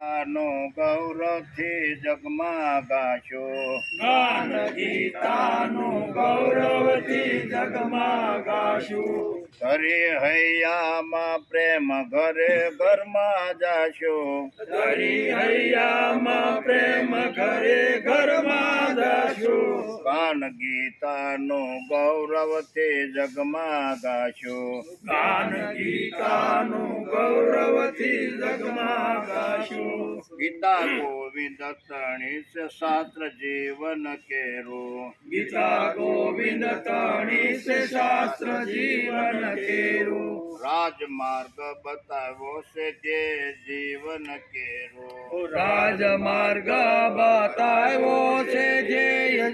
નો ગૌરવથી જગમાં ગાશો, ગાન ગીતાનું ગૌરવથી જગમાં ગાશું. ઘરે હૈયામાં પ્રેમ ઘરે ઘરમાં જાશો, ધરી હૈયામાં પ્રેમ ઘરે ઘરમાં જાશું. ગાન ગીતાનું ગૌરવથી જગમાં ગાશો, ગાન ગીતાનું ગૌરવથી જગમાં ગાશું. ગીતા ગોવિંદ તણીસ શાસ્ત્ર જીવન કેરો, ગીતા ગોવિંદ તણીસ શાસ્ત્ર જીવન કેરું. રાજમાર્ગ બતાવ્યો છે જે જીવન કેરો, રાજમાર્ગ બતાવ્યો છે જે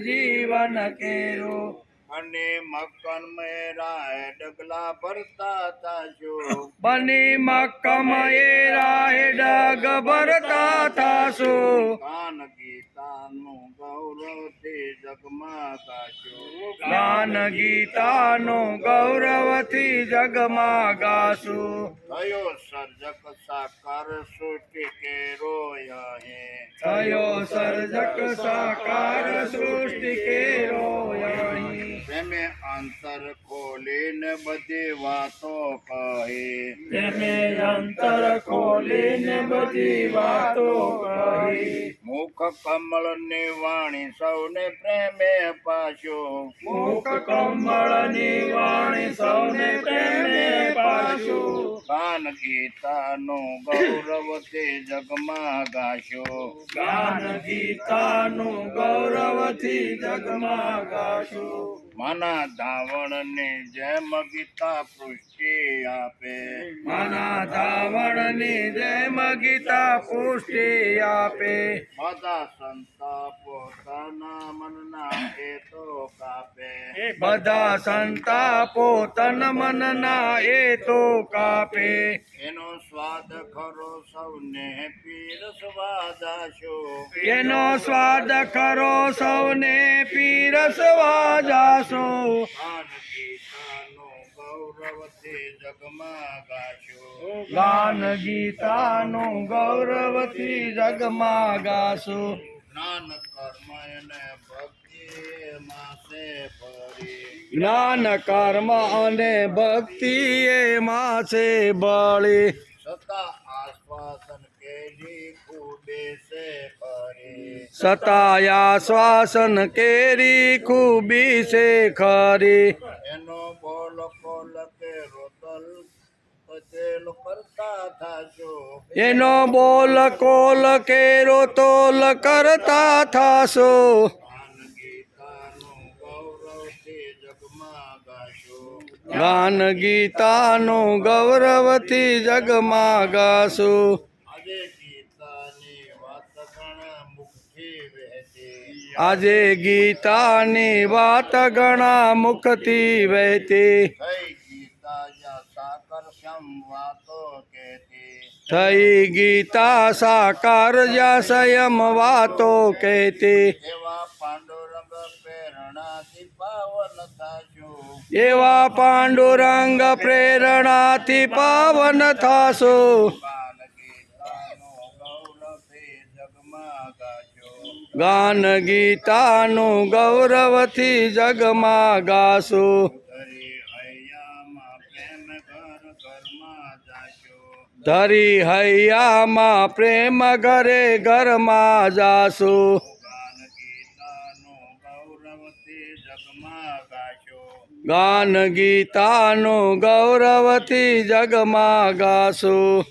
જીવન કેરું. અને મક્કન મેરા ડગલા ભરતા થાશો, બની મક્કમ એ રાહે ડગ ભરતા થાશું. ગાન ગીતાનું ગૌરવથી જગમાં ગાશો, ગાન ગીતાનું ગૌરવથી જગમાં ગાશું. થયો સર્જક સાકાર સૃષ્ટિ કેરો હે, થયો સર્જક સાકાર સૃષ્ટિ કેરો અહીં. પ્રેમે અંતર ખોલીને બધી વાતો કહે, તેને અંતર ખોલીને બધી વાતો કહી. મુખ કમળ ની વાણી સૌને પ્રેમે પાશો, મુખ કમળની વાણી સૌને પ્રેમે પાશું. ગાન ગીતાનું ગૌરવથી જગમાં ગાશો, ગાન ગીતાનું ગૌરવથી જગમાં ગાશું. માના ધાવણ ની જેમ ગીતા પુષ્ટિ આપે, માના ધાવણની જેમ ગીતા પુષ્ટિ આપે. બધા સંતા પોતાના મનના હેતો કાપે, બધા સંતા પોતન મનના એ તો કાપે. એનો સ્વાદ ખરો સૌને પીરસવા જાશો, એનો સ્વાદ ખરો સૌને પીરસવા જાશો. ગાન ગીતાનું ગૌરવથી જગમાં ગાશો, ગાન ગીતાનું ગૌરવથી જગમાં ગાશું. જ્ઞાન કર્મ અને ભક્તિ માસે ભરી, જ્ઞાન કર્મ અને ભક્તિ એમાં છે બળી. સતા આશ્વાસન કેરી ખૂબે છે ખરી, સતાયા શ્વાસન કેરી ખૂબી છે ખરી. એનો બોલ કોલ કે રોતલ પચેલ કરતા થાશો, એનો બોલ કોલ કેરો તોલ કરતા થાશો. ગાન ગીતાનું ગૌરવથી જગમાં ગાશો, ગાન ગીતાનું ગૌરવથી જગમાં ગાશું. આજે ગીતાની વાત ઘણા મુખથી વહેતી, આજે ગીતાની વાત ઘણા મુખથી વહેતી. થઈ ગીતા યા સાકર સંવાતો કહેતી, થઈ ગીતા સાકાર યા સંયમ વાતો કહેતી. એવા પાંડુરંગ પ્રેરણાથી પાવન થાશો, એવા પાંડુરંગ પ્રેરણાથી પાવન થાશો. ગાન ગીતાનું ગૌરવથી જગમાં ગાશો, ગાન ગીતાનું ગૌરવથી જગમાં ગાશું. ધરી હૈયામાં પ્રેમ ઘર ઘરમાં જાશો, ધરી હૈયામાં પ્રેમ ઘરે ઘરમાં જાશું. ગાન ગીતાનું ગૌરવથી જગમાં ગાશો, ગાન ગીતાનું ગૌરવથી જગમાં ગાશું.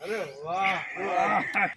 અરે વાહ વાહ.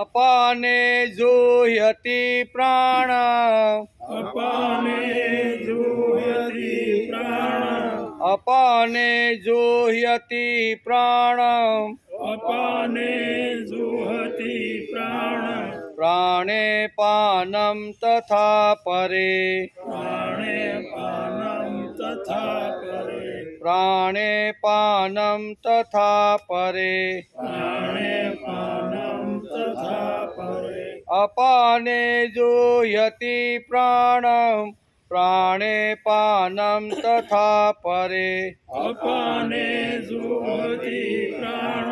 અપાને જુહ્યતિ પ્રાણ અપાને જુહ્યતિ પ્રાણ અપાને જુહ્યતિ પ્રાણ અપાને જુહતિ પ્રાણ પ્રાણે પાનમ તથા પરે પ્રાણે પાનમ તથા પરે પ્રાણે પાનમ તથા પરે પ્રાણે પાનમ તથા પરે અપાને જુહ્યતિ પ્રાણ પ્રાણે પાનમ તથા પરે અપાને જુહતિ પ્રાણ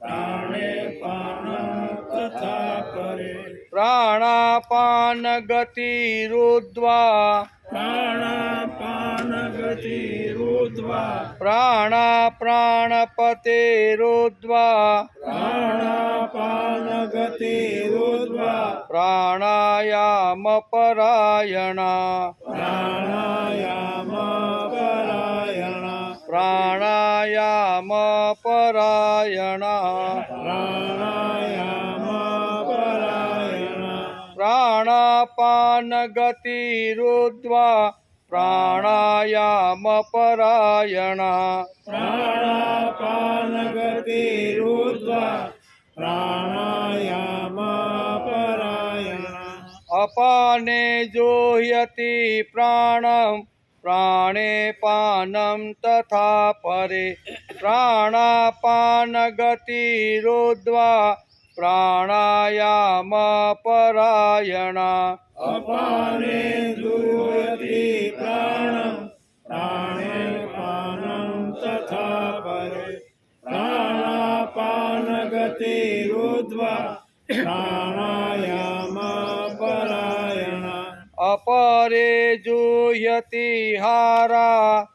પ્રાણે પાનમ તથા પરે પ્રાણાપાન ગતિરુદ્ધ્વા પ્રાણાપાન ગતિરુદ્ધ્વા પ્રાણા પ્રાણપતેરુદ્ધ્વા પ્રાણાપાન ગતિરુદ્ધ્વા પ્રાણાયામ પરાયણા પ્રાણાયામ પરાયણા પ્રાણાયામ પરાયણા પ્રાણાયામ પરાયણા પ્રાણાપાન ગતિરુદ્ધ્વા પ્રાણાયામ પરાયણા પ્રાણાપાન ગતિરુદ્ધ્વા પ્રાણાયામ પરાયણા અપાને જુહ્યતિ પ્રાણમ પ્રાણે પાનમ તથા પરે પ્રાણાપાન ગતિરુદ્ધ્વા પ્રાણાયામ પરાયણા અપાને જુહ્યતિ પ્રાણમ પ્રાણે પાનમ તથા પરે પ્રાણાપાન ગતિરુદ્ધ્વા પ્રાણાયામ પરાયણા અપરે જુહ્યતિ હારા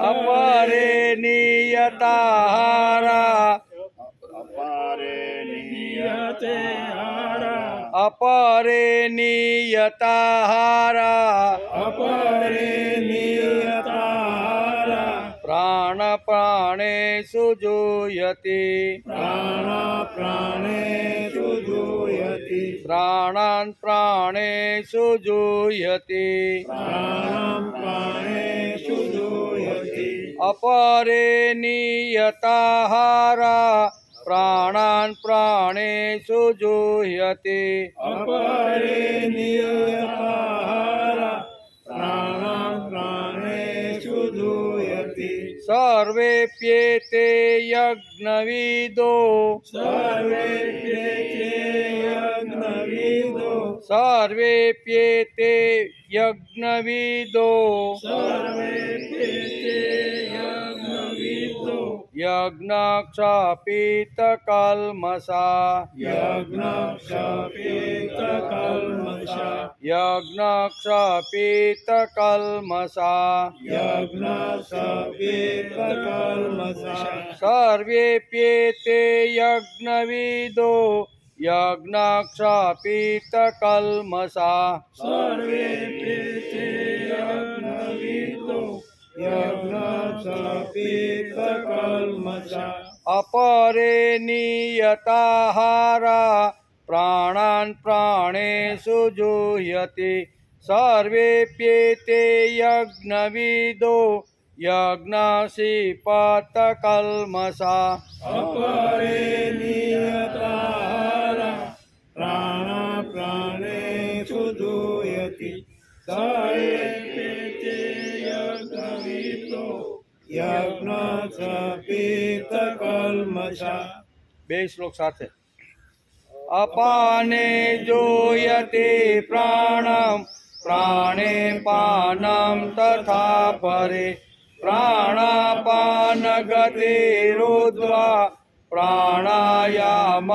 અપરે નિયતાહારા અપારે નિયતે હારા અપરે નિયતાહારા અપરે નિયતાહારા પ્રાણ પ્રાણેષુ જુહ્યતિ પ્રાણ પ્રાણેષુ જુહ્યતિ પ્રાણાન પ્રાણેષુ જુહ્યતિ પ્રાણં પ્રાણેષુ જુહ્યતિ અપરે નિયતાહારા પ્રાણાન પ્રાણેષુ જુહ્યતિ અપરે નિયતાહારા પ્રાણં પ્રાણેષુ જુહ્યતિ સર્વેપ્યેતે યજ્ઞવિદો સર્વેપ્યેતે યજ્ઞવિદો સર્વેપ્યેતે યજ્ઞવિદો સર્વેપ્યેતે યજ્ઞવિદો યજ્ઞક્ષપિતકલ્મષા યજ્ઞક્ષપિતકલ્મષા યજ્ઞક્ષપિતકલ્મષા યજ્ઞક્ષપિતકલ્મષા સર્વેપ્યેતે યજ્ઞવિદો યજ્ઞક્ષપિતકલ્મષા સર્વેપ્યેતે યજ્ઞવિદો યજ્ઞક્ષપિતકલ્મષા અપરે નિયતાહારા પ્રાણાન પ્રાણેષુ જુહ્યતિ સર્વેપ્યેતે યજ્ઞવિદો યજ્ઞક્ષિપતકલ્મષા અપરે નિયતાહારા પ્રાણ પ્રાણેષુ જુહ્યતિ સર્વેપ્યેતે યજ્ઞવિદો યજ્ઞક્ષપિતકલ્મષા બે શ્લોક સાથે અપાને જોયતે પ્રાણમ પ્રાણે પાનમ તથા પરે પ્રાણાપાન ગતિરુદ્ધ્વા પ્રાણાયામ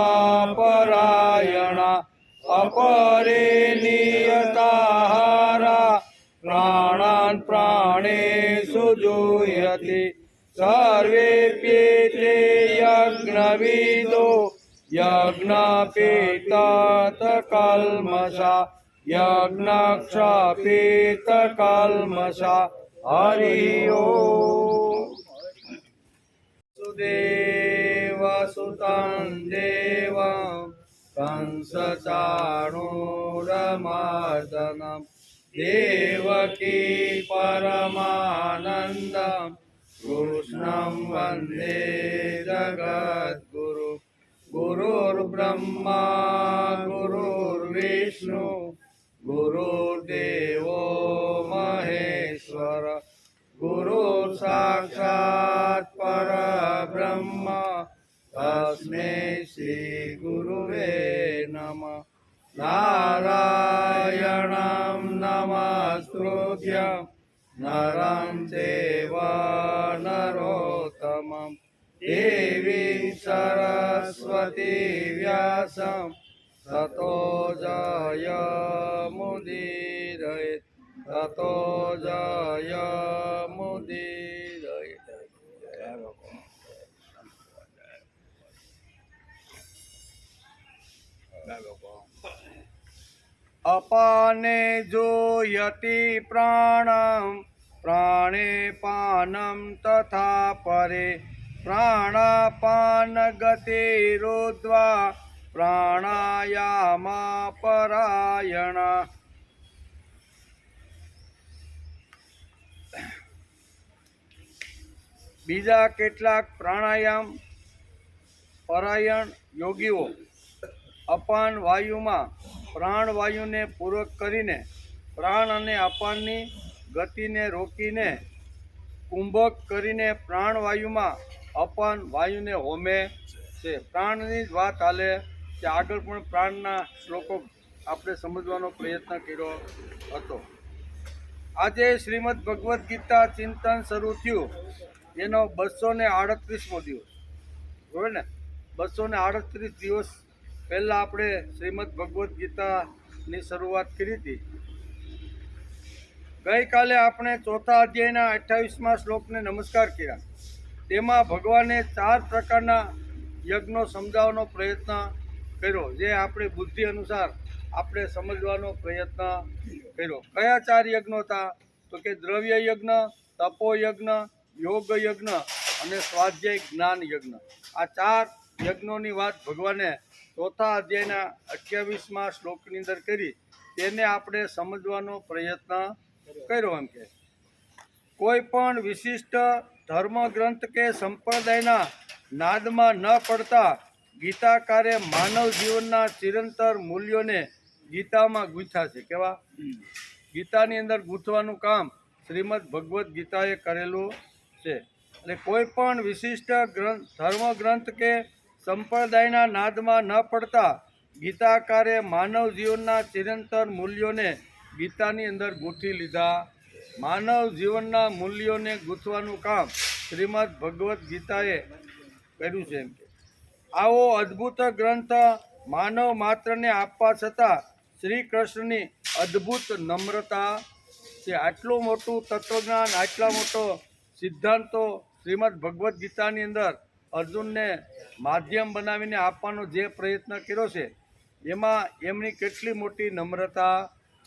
પરાયણા અપરે નિયતાહારા પ્રાણાન પ્રાણેષુ જુહ્યતિ સર્વેપ્યેતે યજ્ઞવિદો યજ્ઞપિતકલ્મષા યજ્ઞક્ષપિતકલ્મષા હરિ ઓમ સુદેવ સુતં દેવં कंसचाणूरमर्दनं देवकी परमानन्दं कृष्णं वन्दे जगद्गुरु गुरुर्ब्रह्मा गुरुर्विष्णु गुरुर्देवो महेश्वर गुरुः साक्षात् परब्रह्म तस्मै श्रीगुरुवे नमः नारायणं नमस्कृत्य नरं चैव नरोत्तमं देवीं सरस्वती व्यासं ततो जयमुदीरयेत् ततो जयमुदीरयेत्। अपाने जोयति प्राणं प्राणे पानं तथा परे प्राणापानगतिरुद्ध्वा प्राणायामपरायणा। બીજા કેટલાક પ્રાણાયામ પરાયણ યોગીઓ અપાન વાયુમાં પ્રાણવાયુને પૂરક કરીને પ્રાણ અને અપાનની ગતિને રોકીને કુંભક કરીને પ્રાણવાયુમાં અપાન વાયુને હોમે છે. પ્રાણની જ વાત હાલે કે આગળ પણ પ્રાણના શ્લોકો આપણે સમજવાનો પ્રયત્ન કર્યો હતો. આજે શ્રીમદ ભગવદ્ ગીતા ચિંતન શરૂ થયું એનો 238મો દિવસ. બરાબર ને? 238 દિવસ પહેલાં આપણે શ્રીમદ ભગવદ્ ગીતાની શરૂઆત કરી હતી. ગઈકાલે આપણે ચોથા અધ્યાયના 28મા શ્લોકને નમસ્કાર કર્યા. તેમાં ભગવાને 4 પ્રકારના યજ્ઞો સમજાવવાનો પ્રયત્ન કર્યો, જે આપણી બુદ્ધિ અનુસાર આપણે સમજવાનો પ્રયત્ન કર્યો. કયા 4 યજ્ઞો હતા? તો કે દ્રવ્ય યજ્ઞ, તપો યજ્ઞ, યોગ યજ્ઞ અને સ્વાધ્યાય જ્ઞાન યજ્ઞ. આ 4 યજ્ઞોની વાત ભગવાને ચોથા અધ્યાયના 28મા શ્લોકની અંદર કરી. તેને આપણે સમજવાનો પ્રયત્ન કર્યો. એમ કે કોઈ પણ વિશિષ્ટ ધર્મ ગ્રંથ કે સંપ્રદાયના નાદમાં ન પડતા ગીતાકારે માનવ જીવનના ચિરંતર મૂલ્યોને ગીતામાં ગૂંથ્યા છે. કેવા? ગીતાની અંદર ગૂંથવાનું કામ શ્રીમદ ભગવદ્ ગીતાએ કરેલું છે. એટલે કોઈ પણ વિશિષ્ટ ધર્મ ગ્રંથ કે સંપ્રદાયના નાદમાં ન પડતા ગીતાકારે માનવ જીવનના ચિરંતર મૂલ્યોને ગીતાની અંદર ગૂંથી લીધા. માનવ જીવનના મૂલ્યોને ગૂંથવાનું કામ શ્રીમદ ભગવદ્ ગીતાએ કર્યું છે. એમ કે આવો અદ્ભુત ગ્રંથ માનવ માત્રને આપવા છતાં શ્રી કૃષ્ણની અદ્ભુત નમ્રતા છે. આટલું મોટું તત્વજ્ઞાન, આટલા મોટો સિદ્ધાંતો શ્રીમદ ભગવદ્ ગીતાની અંદર અર્જુનને માધ્યમ બનાવીને આપવાનો જે પ્રયત્ન કર્યો છે, એમાં એમની કેટલી મોટી નમ્રતા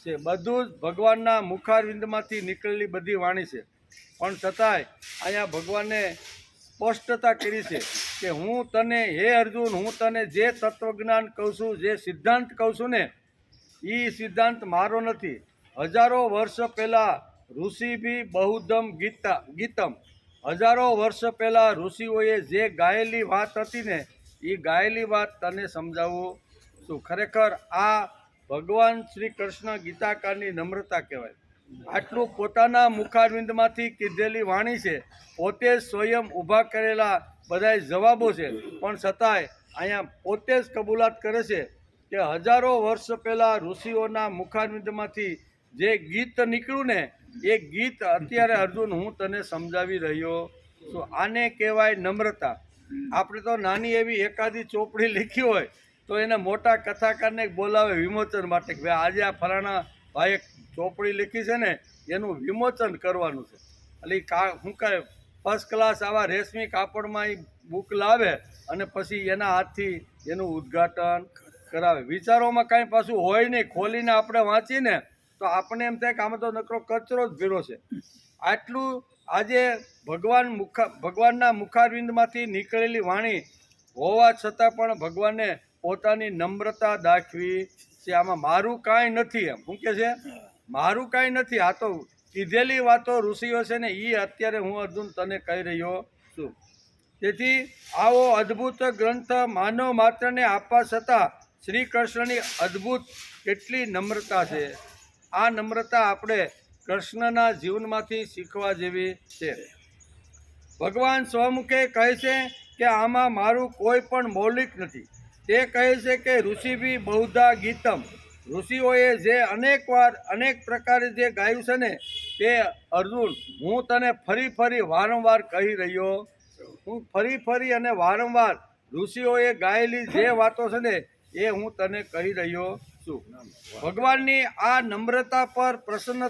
છે. બધું જ ભગવાનના મુખારવિંદમાંથી નીકળેલી બધી વાણી છે. પણ છતાંય અહીંયા ભગવાને સ્પષ્ટતા કરી છે કે હું તને, હે અર્જુન, હું તને જે તત્વજ્ઞાન કહું છું, જે સિદ્ધાંત કહું છું ને, એ સિદ્ધાંત મારો નથી. હજારો વર્ષ પહેલાં ઋષિભી બહુધમ ગીતમ, હજારો વર્ષ પહેલાં ઋષિઓએ જે ગાયેલી વાત હતી ને, એ ગાયેલી વાત તને સમજાવું છું. ખરેખર આ ભગવાન શ્રી કૃષ્ણ ગીતાકારની નમ્રતા કહેવાય. આટલું પોતાના મુખારવિંદમાંથી કીધેલી વાણી છે, પોતે જ સ્વયં ઊભા કરેલા બધા જવાબો છે, પણ છતાંય અહીંયા પોતે જ કબૂલાત કરે છે કે હજારો વર્ષ પહેલાં ઋષિઓના મુખારવિંદમાંથી જે ગીત નીકળ્યું ને, એ ગીત અત્યારે અર્જુન હું તને સમજાવી રહ્યો છું. આને કહેવાય નમ્રતા. આપણે તો નાની એવી એકાદી ચોપડી લીખી હોય તો એને મોટા કથાકારને બોલાવે વિમોચન માટે, કે ભાઈ આજે આ ફલાણા ભાઈએ ચોપડી લીખી છે ને, એનું વિમોચન કરવાનું છે. એટલે શું કહે, ફર્સ્ટ ક્લાસ આવા રેશમી કાપડમાં એ બુક લાવે અને પછી એના હાથથી એનું ઉદ્ઘાટન કરાવે. વિચારોમાં કાંઈ પાછું હોય નહીં, ખોલીને આપણે વાંચીને તો આપણે એમ થાય કે આમાં તો નકરો કચરો જ ભેરો છે. આટલું આજે ભગવાનના મુખારવિંદમાંથી નીકળેલી વાણી હોવા છતાં પણ ભગવાને પોતાની નમ્રતા દાખવી છે. આમાં મારું કાંઈ નથી, એમ શું કે છે, મારું કાંઈ નથી. આ તો કીધેલી વાતો ઋષિઓ છે ને, એ અત્યારે હું અર્જુન તને કહી રહ્યો છું. તેથી આવો અદ્ભુત ગ્રંથ માનવ માત્રને આપવા છતાં શ્રી કૃષ્ણની અદ્ભુત કેટલી નમ્રતા છે. આ નમ્રતા આપણે કૃષ્ણના જીવનમાંથી શીખવા જેવી છે. ભગવાન સ્વમુખે કહે છે કે આમાં મારું કોઈ પણ મૌલિક નથી. તે કહે છે કે ઋષિભી બહુધા ગીતમ, ઋષિઓએ જે અનેક પ્રકારે જે ગાયું છે ને, તે અર્જુન હું તને ફરી વારંવાર કહી રહ્યો. હું ફરી અને વારંવાર ઋષિઓએ ગાયેલી જે વાતો છે ને, એ હું તને કહી રહ્યો છું. ભગવાનની આ નમ્રતા પર પ્રસન્ન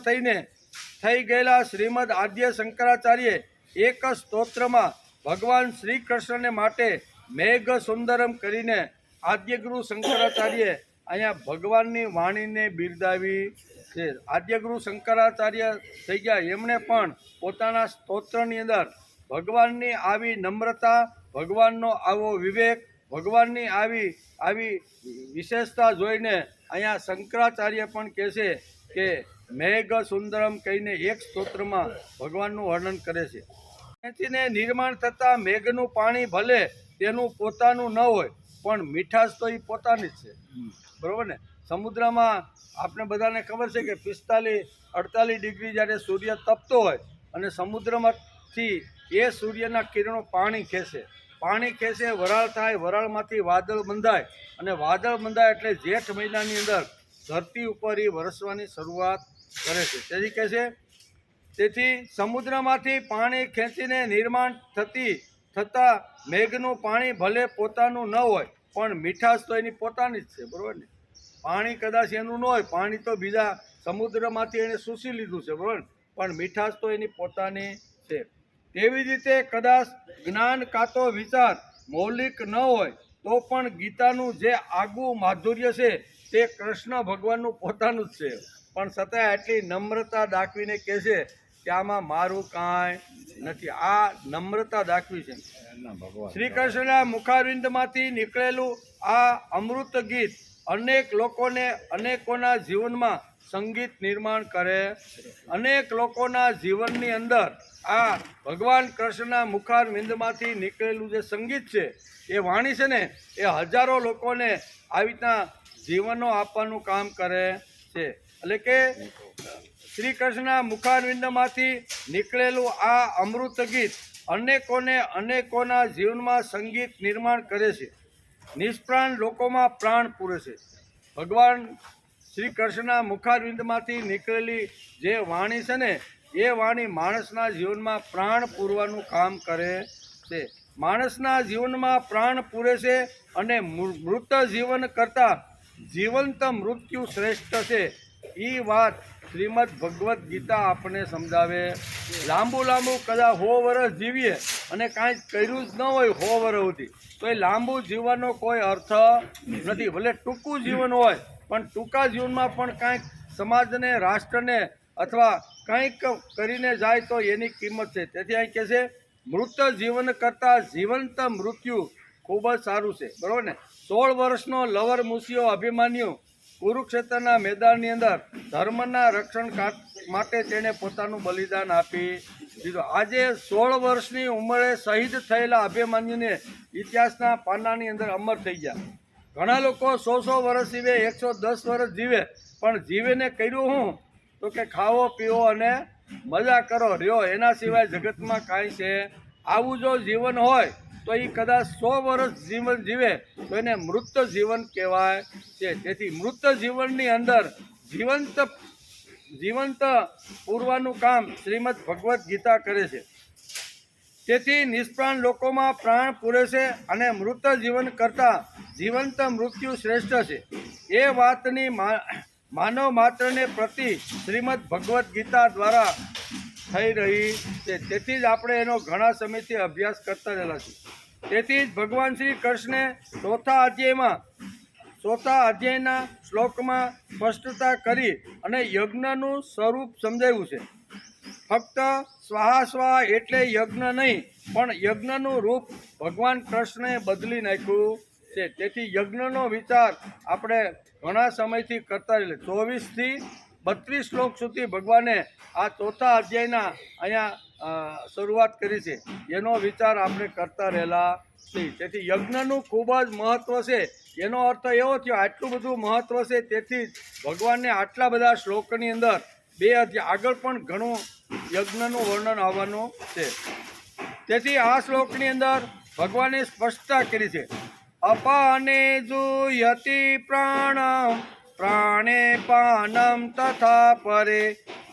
થઈ ગયેલા શ્રીમદ આદ્ય શંકરાચાર્ય એક સ્તોત્રમાં ભગવાન શ્રી કૃષ્ણને માટે મેઘ સુંદરમ કરીને આદ્યગુરુ શંકરાચાર્ય અહીંયા ભગવાનની વાણીને બિરદાવી છે. આદ્યગુરુ શંકરાચાર્ય થઈ ગયા, એમણે પણ પોતાના સ્તોત્રની અંદર ભગવાનની આવી નમ્રતા, ભગવાનનો આવો વિવેક, ભગવાનની આવી વિશેષતા જોઈને અહીંયા શંકરાચાર્ય પણ કહે છે કે મેઘ સુંદરમ કહીને એક સ્તોત્રમાં ભગવાનનું વર્ણન કરે છે. ખેંચીને નિર્માણ થતા મેઘનું પાણી ભલે તેનું પોતાનું ન હોય, પણ મીઠાશ તો એ પોતાની જ છે, બરોબર ને. સમુદ્રમાં આપણે બધાને ખબર છે કે 45-48 ડિગ્રી જ્યારે સૂર્ય તપતો હોય અને સમુદ્રમાંથી એ સૂર્યના કિરણો પાણી ખેંચે, વરાળ થાય, વરાળમાંથી વાદળ બંધાય, અને વાદળ બંધાય એટલે જેઠ મહિનાની અંદર ધરતી ઉપર એ વરસવાની શરૂઆત કરે છે. તેથી કહે છે, તેથી સમુદ્રમાંથી પાણી ખેંચીને નિર્માણ થતા મેઘનું પાણી ભલે પોતાનું ન હોય, પણ મીઠાશ તો એની પોતાની જ છે, બરાબર ને. પાણી કદાચ એનું ન હોય, પાણી તો બીજા સમુદ્રમાંથી એને શોષી લીધું છે, બરાબર, પણ મીઠાશ તો એની પોતાની છે. તેવી જ રીતે કદાચ જ્ઞાન કાં તો વિચાર મૌલિક ન હોય તો પણ ગીતાનું જે આગવું માધુર્ય છે તે કૃષ્ણ ભગવાનનું પોતાનું જ છે. પણ છતાં આટલી નમ્રતા દાખવીને કહે છે કે આમાં મારું કાંઈ નથી. આ નમ્રતા દાખવી છે. શ્રી કૃષ્ણના મુખારવિંદમાંથી નીકળેલું આ અમૃત ગીત અનેકોના જીવનમાં સંગીત નિર્માણ કરે. અનેક લોકોના જીવનની અંદર આ ભગવાન કૃષ્ણના મુખારવિંદમાંથી નીકળેલું જે સંગીત છે, એ વાણી છે ને, એ હજારો લોકોને આવી રીતના જીવનો આપવાનું કામ કરે છે. એટલે કે શ્રી કૃષ્ણના મુખારવિંદમાંથી નીકળેલું આ અમૃત ગીત અનેકોના જીવનમાં સંગીત નિર્માણ કરે છે. નિષ્પ્રાણ લોકોમાં પ્રાણ પૂરે છે. ભગવાન શ્રી કૃષ્ણના મુખારવિંદમાંથી નીકળેલી જે વાણી છે ને, એ વાણી માણસના જીવનમાં પ્રાણ પૂરવાનું કામ કરે છે. માણસના જીવનમાં પ્રાણ પૂરે છે અને મૃત જીવન કરતાં જીવંત મૃત્યુ શ્રેષ્ઠ છે. એ વાત શ્રીમદ ભગવદ્ ગીતા આપણને સમજાવે. લાંબુ કદાચ 100 વર્ષ જીવીએ અને કાંઈ કર્યું જ ન હોય 100 વર્ષ સુધી, તો એ લાંબુ જીવવાનો કોઈ અર્થ નથી. ભલે ટૂંકું જીવન હોય, પણ ટૂંકા જીવનમાં પણ કાંઈક સમાજને, રાષ્ટ્રને અથવા કંઈક કરીને જાય તો એની કિંમત છે. તેથી અહીં કહે છે, મૃત જીવન કરતાં જીવંત મૃત્યુ ખૂબ જ સારું છે, બરાબર ને. 16 વર્ષનો લવર મુસિયો અભિમાન્યુ કુરુક્ષેત્રના મેદાનની અંદર ધર્મના રક્ષણ માટે તેણે પોતાનું બલિદાન આપી દીધું. આજે 16 વર્ષની ઉંમરે શહીદ થયેલા અભિમાન્યુને ઇતિહાસના પાનાની અંદર અમર થઈ ગયા. ઘણા લોકો 100 વર્ષ જીવે, 110 વર્ષ જીવે, પણ જીવેને કર્યું હું તો કે ખાવો પીવો અને મજા કરો, રહ્યો, એના સિવાય જગતમાં કાંઈ છે. આવું જો જીવન હોય તો એ કદાચ 100 વર્ષ જીવન જીવે તો એને મૃત જીવન કહેવાય છે. તેથી મૃત જીવનની અંદર જીવંત પૂરવાનું કામ શ્રીમદ ભગવદ્ ગીતા કરે છે. તેથી નિષ્પ્રાણ લોકોમાં પ્રાણ પૂરે છે અને મૃત જીવન કરતાં જીવંત મૃત્યુ શ્રેષ્ઠ છે. એ વાતની માનવ માત્રને પ્રતિ શ્રીમદ ભગવદ્ ગીતા દ્વારા થઈ રહી છે. તેથી જ આપણે એનો ઘણા સમયથી અભ્યાસ કરતા રહેલા છીએ. તેથી જ ભગવાન શ્રી કૃષ્ણે ચોથા અધ્યાયના શ્લોકમાં સ્પષ્ટતા કરી અને યજ્ઞનું સ્વરૂપ સમજાવ્યું છે. ફક્ત સ્વાહા એટલે યજ્ઞ નહીં, પણ યજ્ઞનું રૂપ ભગવાન કૃષ્ણએ બદલી નાખ્યું છે. તેથી યજ્ઞનો વિચાર આપણે ઘણા સમયથી કરતા રહીએ. 24 થી 32 શ્લોક સુધી ભગવાને આ ચોથા અધ્યાયના અહીંયા શરૂઆત કરી છે. એનો વિચાર આપણે કરતા રહેલા છીએ. તેથી યજ્ઞનું ખૂબ જ મહત્ત્વ છે. એનો અર્થ એવો થયો, આટલું બધું મહત્ત્વ છે, તેથી ભગવાનને આટલા બધા શ્લોકની અંદર 2 અધ્યાય આગળ પણ ઘણું યજ્ઞનું વર્ણન આવવાનું છે. તેથી આ શ્લોકની અંદર ભગવાને સ્પષ્ટતા કરી છે. અપાને જુયતિ પ્રાણમ પ્રાણે પાનમ તથા પરે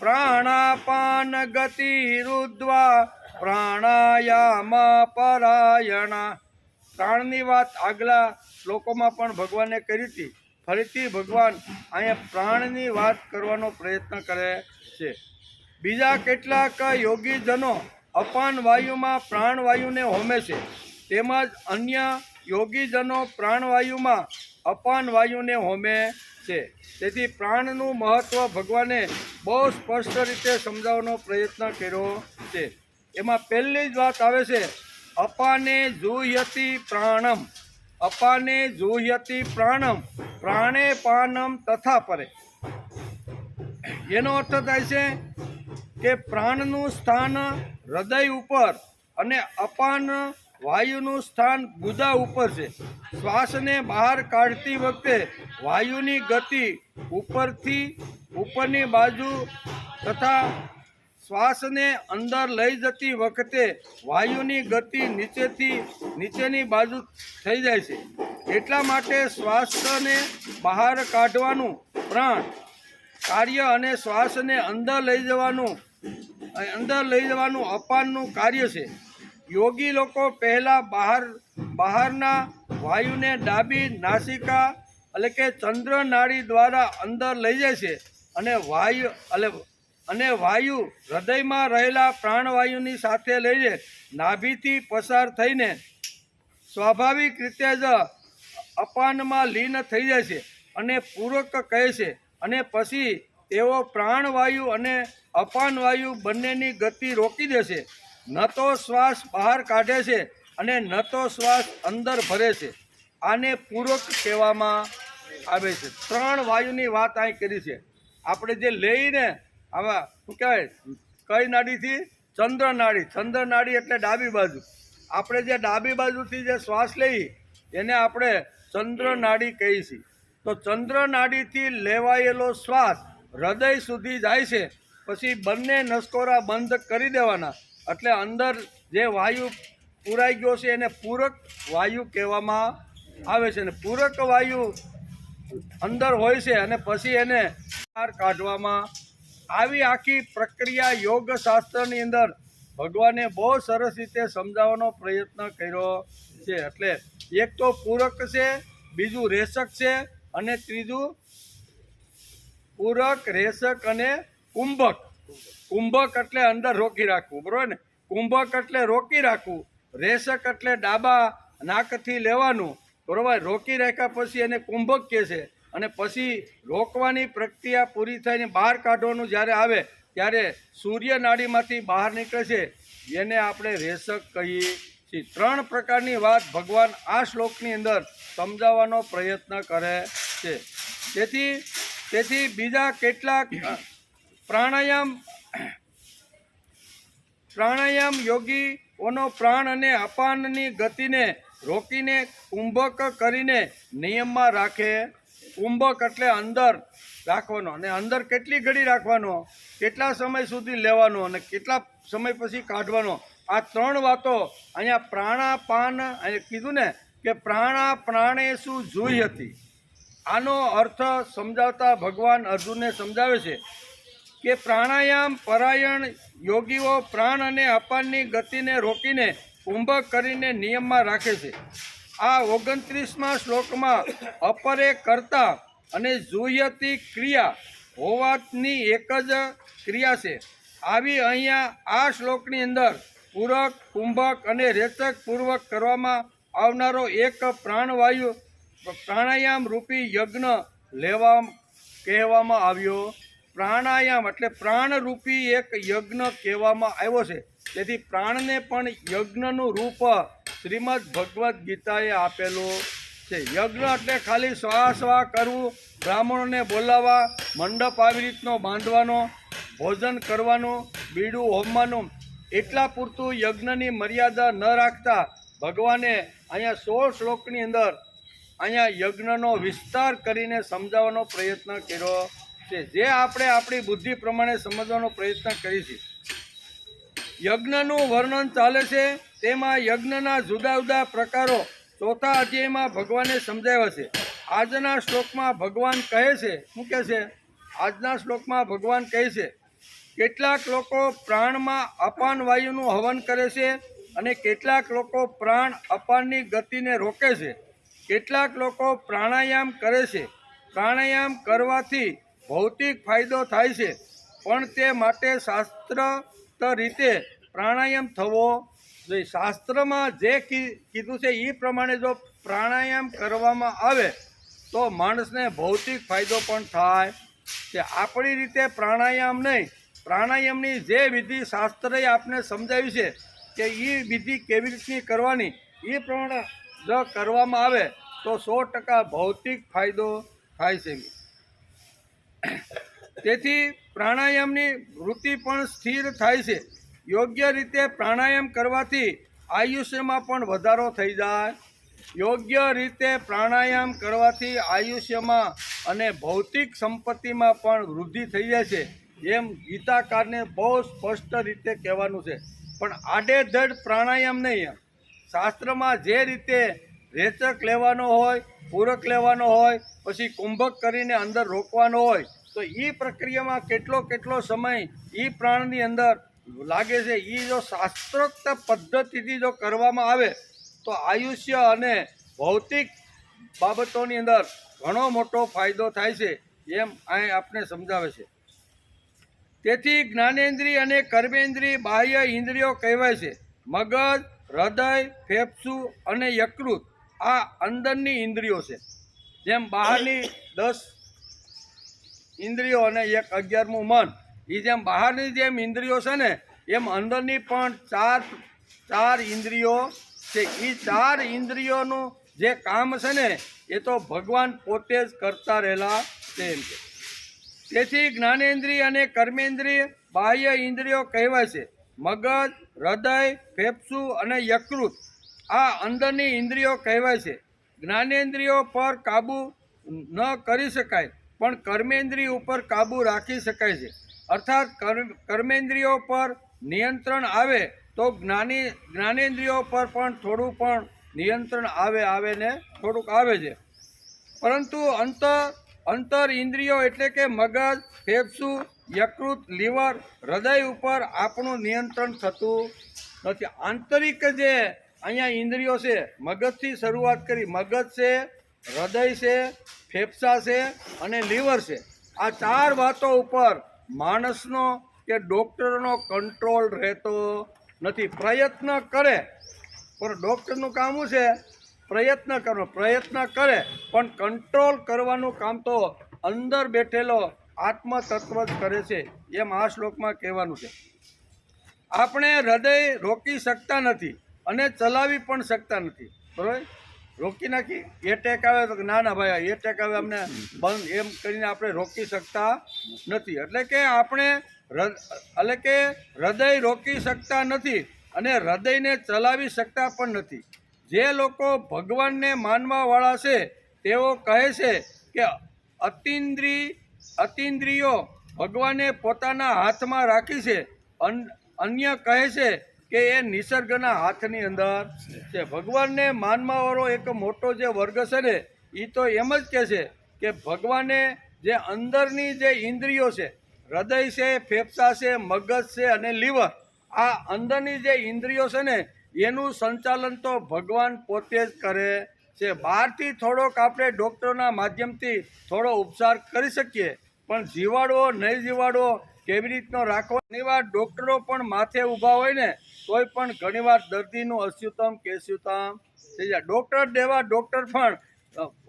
પ્રાણાપાન ગતિ રુદ્વા પ્રાણાયામ પરાયણા. પ્રાણની વાત આગલા શ્લોકોમાં પણ ભગવાને કરી હતી. ફરીથી ભગવાન અહીંયા પ્રાણની વાત કરવાનો પ્રયત્ન કરે છે. બીજા કેટલાક યોગીજનો અપાન વાયુમાં પ્રાણવાયુને હોમે છે, તેમજ અન્ય યોગીજનો પ્રાણવાયુમાં અપાન વાયુને હોમે છે. તેથી પ્રાણનું મહત્ત્વ ભગવાને બહુ સ્પષ્ટ રીતે સમજાવવાનો પ્રયત્ન કર્યો છે. એમાં પહેલી જ વાત આવે છે, અપાને જુહ્યતિ પ્રાણમ. અપાને જુહ્યતિ પ્રાણમ પ્રાણે પાનમ તથા પરે. એનો અર્થ થાય છે કે પ્રાણનું સ્થાન હૃદય ઉપર અને અપાન વાયુનું સ્થાન ગુદા ઉપર છે. શ્વાસને બહાર કાઢતી વખતે વાયુની ગતિ ઉપરની બાજુ તથા શ્વાસને અંદર લઈ જતી વખતે વાયુની ગતિ નીચેની બાજુ થઈ જાય છે. એટલા માટે શ્વાસને બહાર કાઢવાનું પ્રાણ કાર્ય અને શ્વાસને અંદર લઈ જવાનું અપાનનું કાર્ય છે. યોગી લોકો પહેલાં બહારના વાયુને ડાબી નાસિકા એટલે કે ચંદ્ર નાડી દ્વારા અંદર લઈ જાય છે અને વાયુ હૃદયમાં રહેલા પ્રાણવાયુની સાથે લઈને નાભીથી પસાર થઈને સ્વાભાવિક રીતે જ અપાનમાં લીન થઈ જાય છે અને પૂરક કહે છે. અને પછી તેઓ પ્રાણવાયુ અને અપાનવાયુ બંનેની ગતિ રોકી દેશે. ન તો શ્વાસ બહાર કાઢે છે અને ન તો શ્વાસ અંદર ભરે છે. આને પૂરક કહેવામાં આવે છે. 3 વાયુની વાત અહીં કરી છે. આપણે જે લઈને આવા શું કહેવાય, કઈ નાડીથી? ચંદ્ર નાડી એટલે ડાબી બાજુ. આપણે જે ડાબી બાજુથી જે શ્વાસ લઈએ એને આપણે ચંદ્ર નાડી કહીએ છીએ. તો ચંદ્ર નાડીથી લેવાયેલો શ્વાસ હૃદય સુધી જાય છે. પછી બંને નસકોરા બંધ કરી દેવાના, એટલે અંદર જે વાયુ પૂરાઈ ગયો છે એને પૂરક વાયુ કહેવામાં આવે છે. અને પૂરક વાયુ અંદર હોય છે અને પછી એને બહાર કાઢવામાં. આવી આખી પ્રક્રિયા યોગશાસ્ત્રની અંદર ભગવાને બહુ સરસ રીતે સમજાવવાનો પ્રયત્ન કર્યો છે. એટલે એક તો પૂરક છે, બીજું રેશક છે, અને ત્રીજું પૂરક, રેશક અને કુંભક. કુંભક એટલે અંદર રોકી રાખવું, બરાબર ને? કુંભક એટલે રોકી રાખવું. રેશક એટલે ડાબા નાકથી લેવાનું, બરાબર? રોકી રાખ્યા પછી એને કુંભક કહે છે. અને પછી રોકવાની પ્રક્રિયા પૂરી થઈને બહાર કાઢવાનું જ્યારે આવે ત્યારે સૂર્ય નાડીમાંથી બહાર નીકળે છે, એને આપણે રેશક કહીએ છીએ. 3 પ્રકારની વાત ભગવાન આ શ્લોકની અંદર સમજાવવાનો પ્રયત્ન કરે છે. તેથી બીજા કેટલાક પ્રાણાયામ યોગીઓનો પ્રાણ અને અપાનની ગતિને રોકીને કુંભક કરીને નિયમમાં રાખે. કુંભક એટલે અંદર રાખવાનો, અને અંદર કેટલી ઘડી રાખવાનો, કેટલા સમય સુધી લેવાનો અને કેટલા સમય પછી કાઢવાનો. આ 3 વાતો અહીંયા પ્રાણાપાન કીધું ને કે પ્રાણેશુ જુઈ હતી. આનો અર્થ સમજાવતા ભગવાન અર્જુનને સમજાવે છે કે પ્રાણાયામ પરાયણ યોગીઓ પ્રાણ અને અપાનની ગતિને રોકીને કુંભક કરીને નિયમમાં રાખે છે. આ 29મા શ્લોકમાં અપરે કરતા અને જુહ્યતી ક્રિયા હોવાની એક જ ક્રિયા છે. આવી અહીંયા આ શ્લોકની અંદર પૂરક, કુંભક અને રેચક પૂર્વક કરવામાં આવનારો એક પ્રાણાયામ રૂપી યજ્ઞ કહેવામાં આવ્યો. પ્રાણાયામ એટલે પ્રાણરૂપી એક યજ્ઞ કહેવામાં આવ્યો છે. તેથી પ્રાણને પણ યજ્ઞનું રૂપ શ્રીમદ ભગવદ્ ગીતાએ આપેલું છે. યજ્ઞ એટલે ખાલી સ્વા કરવું, બ્રાહ્મણોને બોલાવવા, મંડપ આવી રીતનો બાંધવાનો, ભોજન કરવાનું, બીડું હોમવાનું, એટલા પૂરતું યજ્ઞની મર્યાદા ન રાખતા ભગવાને અહીંયા 16 શ્લોકની અંદર અહીંયા યજ્ઞનો વિસ્તાર કરીને સમજાવવાનો પ્રયત્ન કર્યો છે, જે આપણે આપણી બુદ્ધિ પ્રમાણે સમજવાનો પ્રયત્ન કરીશું. યજ્ઞનું વર્ણન ચાલે છે, તેમાં યજ્ઞના જુદા જુદા પ્રકારો 4થા અધ્યાયમાં ભગવાને સમજાવ્યા છે. આજના શ્લોકમાં ભગવાન કહે છે, શું કહે છે? આજના શ્લોકમાં ભગવાન કહે છે, કેટલાક લોકો પ્રાણમાં અપાન વાયુનું હવન કરે છે અને કેટલાક લોકો પ્રાણ અપાનની ગતિને રોકે છે. કેટલાક લોકો પ્રાણાયામ કરે છે. પ્રાણાયામ કરવાથી ભૌતિક ફાયદો થાય છે, પણ તે માટે શાસ્ત્રત રીતે પ્રાણાયામ થવો જોઈએ. શાસ્ત્રમાં જે કીધું છે એ પ્રમાણે જો પ્રાણાયામ કરવામાં આવે તો માણસને ભૌતિક ફાયદો પણ થાય છે. આપણી રીતે પ્રાણાયામ નહીં, પ્રાણાયામની જે વિધિ શાસ્ત્રએ આપને સમજાવી છે કે એ વિધિ કેવી રીતની કરવાની, એ પ્રમાણે જો કરવામાં આવે તો 100% ભૌતિક ફાયદો થાય છે. તેથી પ્રાણાયામની વૃત્તિ પણ સ્થિર થાય છે. યોગ્ય રીતે પ્રાણાયામ કરવાથી આયુષ્યમાં પણ વધારો થઈ જાય. યોગ્ય રીતે પ્રાણાયામ કરવાથી આયુષ્યમાં અને ભૌતિક સંપત્તિમાં પણ વૃદ્ધિ થઈ જાય છે, એમ ગીતાકારને બહુ સ્પષ્ટ રીતે કહેવાનું છે. પણ આડેધડ પ્રાણાયામ નહીં. શાસ્ત્રમાં જે રીતે રેચક લેવાનો હોય, પૂરક લેવાનો હોય, પછી કુંભક કરીને અંદર રોકવાનો હોય, તો એ પ્રક્રિયામાં કેટલો સમય એ પ્રાણની અંદર લાગે છે. એ જો શાસ્ત્રોક્ત પદ્ધતિથી જો કરવામાં આવે તો આયુષ્ય અને ભૌતિક બાબતોની અંદર ઘણો મોટો ફાયદો થાય છે, એમ અહીં આપને સમજાવે છે. તેથી જ્ઞાનેન્દ્રિય અને કર્મેન્દ્રિય બાહ્ય ઇન્દ્રિયો કહેવાય છે. મગજ, હૃદય, ફેફસું અને યકૃત આ અંદરની ઇન્દ્રિયો છે. જેમ બહારની 10 ઇન્દ્રિયો અને 11મું મન, એ જેમ બહારની જેમ ઇન્દ્રિયો છે ને, એમ અંદરની પણ ચાર ઇન્દ્રિયો છે. એ 4 ઇન્દ્રિયોનું જે કામ છે ને, એ તો ભગવાન પોતે જ કરતા રહેલા છે એમ કે. તેથી જ્ઞાનેન્દ્રિય અને કર્મેન્દ્રિય બાહ્ય ઇન્દ્રિયો કહેવાય છે. મગજ, હૃદય, ફેફસું અને યકૃત આ અંદરની ઇન્દ્રિયો કહેવાય છે. જ્ઞાનેન્દ્રિયો પર કાબૂ ન કરી શકાય, પણ કર્મેન્દ્રિય ઉપર કાબૂ રાખી શકાય છે. અર્થાત કર્મેન્દ્રિયો પર નિયંત્રણ આવે તો જ્ઞાનેન્દ્રિયો પર પણ થોડું પણ નિયંત્રણ આવે છે. પરંતુ અંતર ઇન્દ્રિયો એટલે કે મગજ, ફેફસું, યકૃત, લીવર, હૃદય ઉપર આપણું નિયંત્રણ થતું નથી. આંતરિક જે અહીંયા ઇન્દ્રિયો છે, મગજથી શરૂઆત કરી, મગજ છે, હૃદય છે, ફેફસા છે અને લીવર છે. આ 4 વાતો ઉપર માણસનો કે ડૉક્ટરનો કંટ્રોલ રહેતો નથી. પ્રયત્ન કરે, પણ ડૉક્ટરનું કામ શું છે? પ્રયત્ન કરવાનો. પ્રયત્ન કરે પણ કંટ્રોલ કરવાનું કામ તો અંદર બેઠેલો આત્મતત્વ જ કરે છે, એમ આ શ્લોકમાં કહેવાનું છે. આપણે હૃદય રોકી શકતા નથી અને ચલાવી પણ શકતા નથી. બરાબર? રોકી નાખી એટેક આવે તો ના ભાઈ એટેક આવે અમને બંધ, એમ કરીને આપણે રોકી શકતા નથી. એટલે કે હૃદય રોકી શકતા નથી અને હૃદયને ચલાવી શકતા પણ નથી. જે લોકો ભગવાનને માનવાવાળા છે તેઓ કહે છે કે અતિન્દ્રિયો ભગવાને પોતાના હાથમાં રાખી છે. અન્ય કહે છે કે એ નિસર્ગના હાથની અંદર છે. ભગવાનને માનવાવાળો એક મોટો જે વર્ગ છે ને, એ તો એમ જ કહે છે કે ભગવાને જે અંદરની જે ઇન્દ્રિયો છે, હૃદય છે, ફેફસા છે, મગજ છે અને લીવર, આ અંદરની જે ઇન્દ્રિયો છે ને, એનું સંચાલન તો ભગવાન પોતે જ કરે છે. બહારથી થોડોક આપણે ડૉક્ટરના માધ્યમથી થોડો ઉપચાર કરી શકીએ, પણ જીવાડવો નહીં જીવાડવો કેવી રીતનો રાખવો. ઘણીવાર ડૉક્ટરો પણ માથે ઊભા હોય ને તોય પણ ઘણીવાર દર્દીનું અસ્યુતમ કેસ્યુતમ થઈ જાય. ડૉક્ટર પણ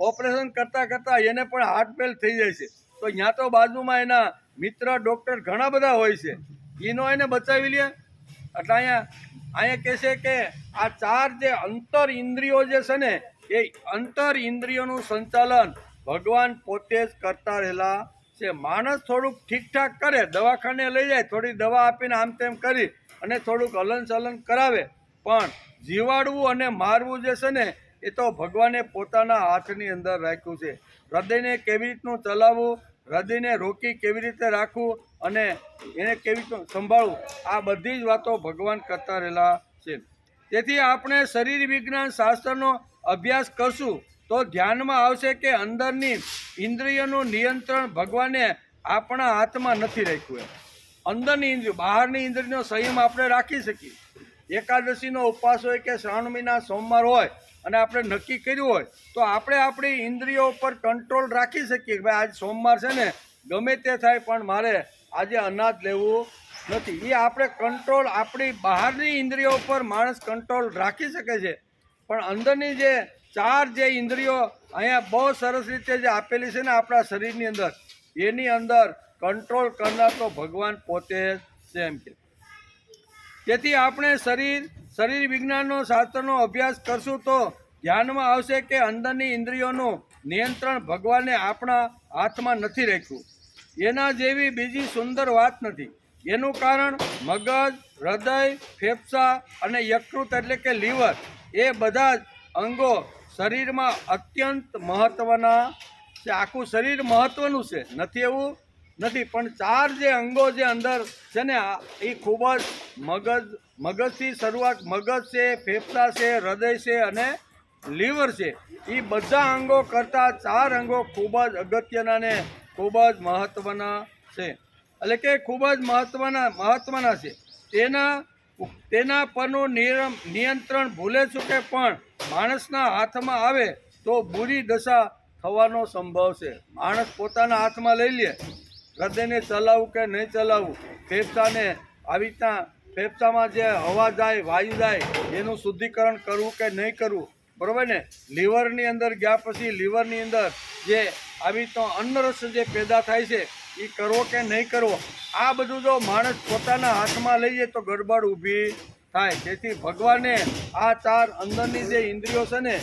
ઓપરેશન કરતાં એને પણ હાર્ટ ફેલ થઈ જાય છે. તો ત્યાં તો બાજુમાં એના મિત્ર ડૉક્ટર ઘણા બધા હોય છે, એનો એને બચાવી લે. એટલે અહીંયા કહે છે કે આ 4 જે અંતર ઇન્દ્રિયો જે છે ને, એ અંતર ઇન્દ્રિયોનું સંચાલન ભગવાન પોતે જ કરતા રહેલા છે. માણસ થોડુંક ઠીકઠાક કરે, દવાખાને લઈ જાય, થોડી દવા આપીને આમ તેમ કરી અને થોડુંક હલનચલન કરાવે, પણ જીવાડવું અને મારવું જે છે ને એ તો ભગવાને પોતાના હાથની અંદર રાખ્યું છે. હૃદયને કેવી રીતનું ચલાવવું, હૃદયને રોકી કેવી રીતે રાખવું અને એને કેવી રીતનું સંભાળવું, આ બધી જ વાતો ભગવાન કરતા રહેલા છે. તેથી આપણે શરીર વિજ્ઞાન શાસ્ત્રનો અભ્યાસ કરશું તો ધ્યાનમાં આવશે કે અંદરની ઇન્દ્રિયોનું નિયંત્રણ ભગવાને આપણા હાથમાં નથી રાખ્યું. અંદરની ઇન્દ્રિયો, બહારની ઇન્દ્રિયનો સંયમ આપણે રાખી શકીએ. એકાદશીનો ઉપવાસ હોય કે શ્રાવણ મહિના સોમવાર હોય અને આપણે નક્કી કર્યું હોય તો આપણે આપણી ઇન્દ્રિયો ઉપર કંટ્રોલ રાખી શકીએ કે ભાઈ આજ સોમવાર છે ને, ગમે તે થાય પણ મારે આજે અનાજ લેવું નથી. એ આપણે કંટ્રોલ, આપણી બહારની ઇન્દ્રિયો ઉપર માણસ કંટ્રોલ રાખી શકે છે, પણ અંદરની જે ચાર જે ઇન્દ્રિયો અહીંયા બહુ સરસ રીતે જે આપેલી છે ને આપણા શરીરની અંદર, એની અંદર કંટ્રોલ કરનાર તો ભગવાન પોતે જ એમ કે. તેથી આપણે શરીર વિજ્ઞાનનો શાસ્ત્રનો અભ્યાસ કરશું તો ધ્યાનમાં આવશે કે અંદરની ઇન્દ્રિયોનું નિયંત્રણ ભગવાને આપણા હાથમાં નથી રાખ્યું. એના જેવી બીજી સુંદર વાત નથી. એનું કારણ મગજ, હૃદય, ફેફસા અને યકૃત એટલે કે લીવર, એ બધા જ અંગો શરીરમાં અત્યંત મહત્ત્વના છે. આખું શરીર મહત્ત્વનું છે, નથી એવું નથી, પણ ચાર જે અંગો જે અંદર છે ને એ ખૂબ જ મગજથી શરૂઆત, મગજ છે, ફેફસા છે, હૃદય છે અને લીવર છે. એ બધા અંગો કરતાં ચાર અંગો ખૂબ જ અગત્યના ને ખૂબ જ મહત્ત્વના છે. એટલે કે ખૂબ જ મહત્ત્વના છે. તેના પરનું નિયંત્રણ ભૂલે ચૂકે પણ માણસના હાથમાં આવે તો બુરી દશા થવાનો સંભવ છે. માણસ પોતાના હાથમાં લઈ લે, હૃદયને ચલાવવું કે નહીં ચલાવવું, ફેફસાને આવી રીતના ફેફસામાં જે હવા જાય, વાયુ જાય, એનું શુદ્ધિકરણ કરવું કે નહીં કરવું, બરાબર ને. લીવરની અંદર ગયા પછી લીવરની અંદર જે આવી રીતનો અન્નરસ જે પેદા થાય છે એ કરવો કે નહીં કરવો, આ બધું જો માણસ પોતાના હાથમાં લઈ જાય તો ગડબડ ઊભી થાય. તેથી ભગવાને આ ચાર અંદરની જે ઇન્દ્રિયો છે ને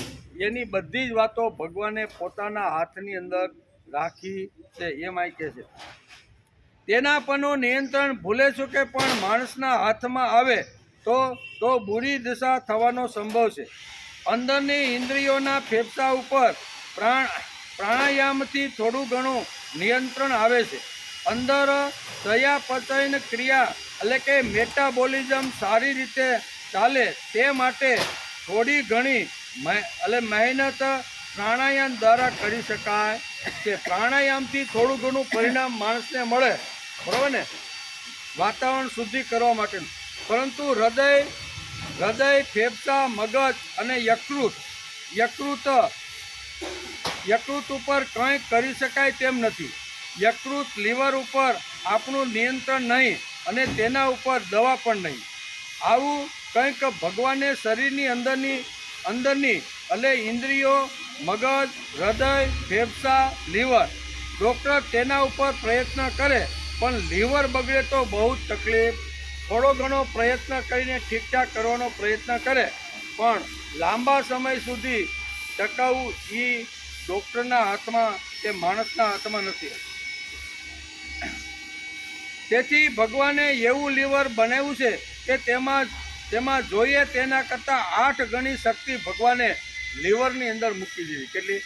એની બધી જ વાતો ભગવાને પોતાના હાથની અંદર રાખી છે. એમ આ કહે છે તેના પરનું નિયંત્રણ ભૂલે છું કે પણ માણસના હાથમાં આવે તો બુરી દશા થવાનો સંભવ છે. અંદરની ઇન્દ્રિયોના ફેફસા ઉપર પ્રાણાયામથી થોડું ઘણું નિયંત્રણ આવે છે. અંદર ચયાપચયન ક્રિયા એટલે કે મેટાબોલિઝમ સારી રીતે ચાલે તે માટે થોડી ઘણી મહેનત પ્રાણાયામ દ્વારા કરી શકાય છે. પ્રાણાયામથી થોડું ઘણું પરિણામ માણસને મળે, બરાબર ને, વાતાવરણ શુદ્ધિ કરવા માટેનું. પરંતુ હૃદય, ફેફસા, મગજ અને યકૃત ઉપર કંઈ કરી શકાય તેમ નથી. યકૃત, લીવર ઉપર આપણું નિયંત્રણ નહીં અને તેના ઉપર દવા પણ નહીં. આવું કંઈક ભગવાને શરીરની અંદરની એટલે ઇન્દ્રિયો, મગજ, હૃદય, ફેફસા, લીવર, ડૉક્ટર તેના ઉપર પ્રયત્ન કરે પણ લીવર બગડે તો બહુ જ તકલીફ. થોડો ઘણો પ્રયત્ન કરીને ઠીકઠાક કરવાનો પ્રયત્ન કરે પણ લાંબા સમય સુધી ટકાવવું એ ડૉક્ટરના હાથમાં કે માણસના હાથમાં નથી. તેથી ભગવાને એવું લીવર બનાવ્યું છે કે તેમાં જોઈએ તેના કરતાં 8 ગણી શક્તિ ભગવાને લીવરની અંદર મૂકી દીધી. કેટલી?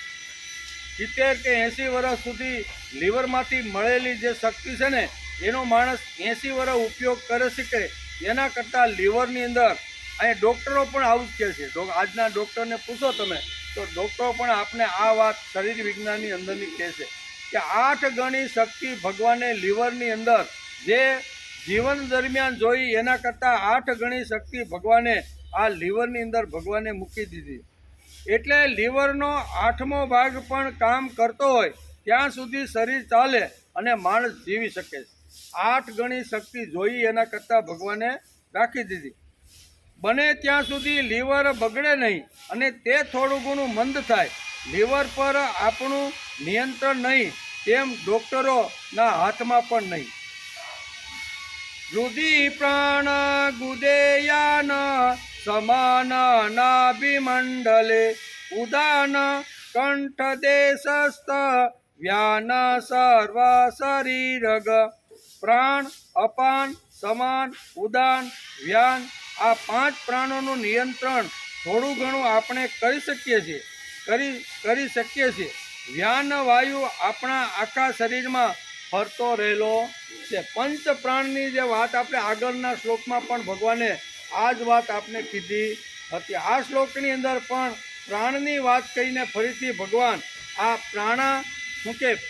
70 કે 80 વર્ષ સુધી લીવરમાંથી મળેલી જે શક્તિ છે ને એનો માણસ 80 વર્ષ ઉપયોગ કરે છે કે એના કરતાં લીવરની અંદર, અહીં ડૉક્ટરો પણ આવું જ કહે છે. આજના ડૉક્ટરને પૂછો તમે તો ડૉક્ટરો પણ આપણે આ વાત શરીર વિજ્ઞાનની અંદરની કહે છે કે 8 ગણી શક્તિ ભગવાને લીવરની અંદર જે જીવન દરમિયાન જોઈ એના કરતાં 8 ગણી શક્તિ ભગવાને આ લીવરની અંદર ભગવાને મૂકી દીધી. એટલે લીવરનો 8મો ભાગ પણ કામ કરતો હોય ત્યાં સુધી શરીર ચાલે અને માણસ જીવી શકે. 8 ગણી શક્તિ જોઈ એના કરતાં ભગવાને રાખી દીધી. બને ત્યાં સુધી લીવર બગડે નહીં અને તે થોડું ઘણું મંદ થાય, લીવર પર આપણું નિયંત્રણ નહીં તેમ ડૉક્ટરોના હાથમાં પણ નહીં. હૃદિ પ્રાણ ગુદેયાન સમાન નાભિમંડલે ઉદાન કંઠ દેશસ્થ વ્યાન સર્વ શરીરગ. પ્રાણ, અપાન, સમાન, ઉદાન, વ્યાન આ 5 પ્રાણોનું નિયંત્રણ થોડું ઘણું આપણે કરી શકીએ છીએ. વ્યાન વાયુ આપણા આખા શરીરમાં ફરતો રહેલો છે. પંચ પ્રાણની જે વાત આપણે આગળના શ્લોકમાં પણ ભગવાને આ જ વાત આપણે કીધી હતી. આ શ્લોકની અંદર પણ પ્રાણની વાત કહીને ફરીથી ભગવાન આ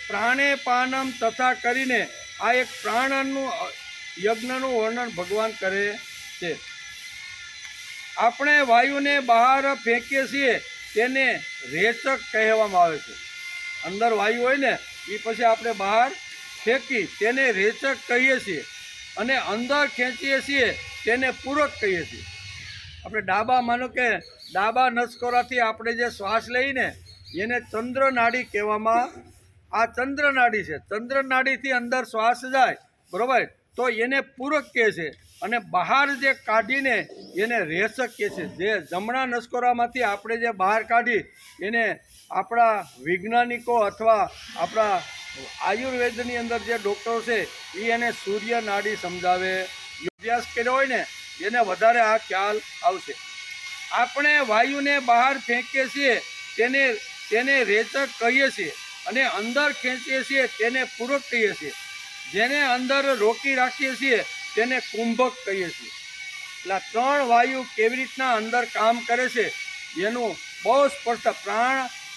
પ્રાણે પાનમ તથા કરીને આ એક પ્રાણનું યજ્ઞનું વર્ણન ભગવાન કરે છે. આપણે વાયુને બહાર ફેંકીએ છીએ તેને રેચક કહેવામાં આવે છે. અંદર વાયુ હોય ને એ પછી આપણે બહાર ફેંકી તેને રેચક કહીએ છીએ અને અંદર ખેંચીએ છીએ તેને પૂરક કહીએ છીએ. આપણે માનો કે ડાબા નસકોરાથી આપણે જે શ્વાસ લઈને એને ચંદ્ર નાડી કહેવામાં. આ ચંદ્ર નાડી છે. ચંદ્ર નાડીથી અંદર શ્વાસ જાય બરાબર તો એને પૂરક કહે છે અને બહાર જે કાઢીને એને રેચક કહે છે. જે જમણા નસકોરામાંથી આપણે જે બહાર કાઢી એને આપણા વૈજ્ઞાનિકો અથવા આપણા આયુર્વેદની અંદર જે ડૉક્ટરો છે એ એને સૂર્ય નાડી સમજાવે. અભ્યાસ કર્યો હોય ને એને વધારે આ ખ્યાલ આવશે. આપણે વાયુને બહાર ફેંકીએ છીએ તેને રેચક કહીએ છીએ અને અંદર ખેંચીએ છીએ તેને પૂરક કહીએ છીએ. જેને અંદર રોકી રાખીએ છીએ તેને કુંભક કહીએ છીએ. એટલે 3 વાયુ કેવી રીતના અંદર કામ કરે છે એનું બહુ સ્પષ્ટ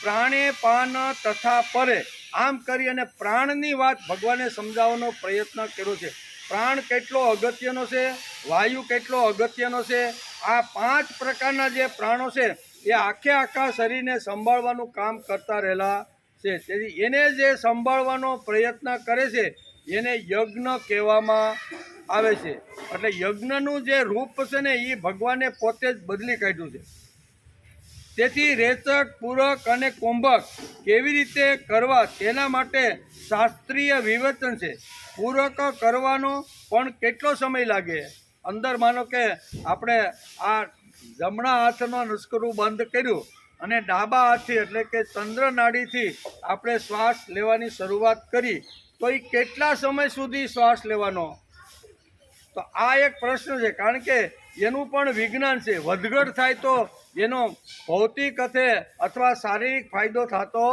પ્રાણે પાન તથા પરે આમ કરી અને પ્રાણની વાત ભગવાને સમજાવવાનો પ્રયત્ન કર્યો છે. પ્રાણ કેટલો અગત્યનો છે, વાયુ કેટલો અગત્યનો છે. આ 5 પ્રકારના જે પ્રાણો છે એ આખા શરીરને સંભાળવાનું કામ કરતા રહેલા છે. તેથી એને જે સંભાળવાનો પ્રયત્ન કરે છે એને યજ્ઞ કહેવામાં આવે છે. એટલે યજ્ઞનું જે રૂપ છે ને એ ભગવાને પોતે જ બદલી કાઢ્યું છે. તેથી રેચક, પૂરક અને કુંભક કેવી રીતે કરવા તેના માટે શાસ્ત્રીય વિવેચન છે. પૂરક કરવાનો પણ કેટલો સમય લાગે. અંદર માનો કે આપણે આ જમણા હાથનો નસકોરું બંધ કર્યું અને ડાબા હાથથી એટલે કે ચંદ્ર નાડીથી આપણે શ્વાસ લેવાની શરૂઆત કરી તો એ કેટલા સમય સુધી શ્વાસ લેવાનો? તો આ એક પ્રશ્ન છે. કારણ કે એનું પણ વિજ્ઞાન છે. વધઘટ થાય તો એનો ભૌતિક અથવા શારીરિક ફાયદો થતો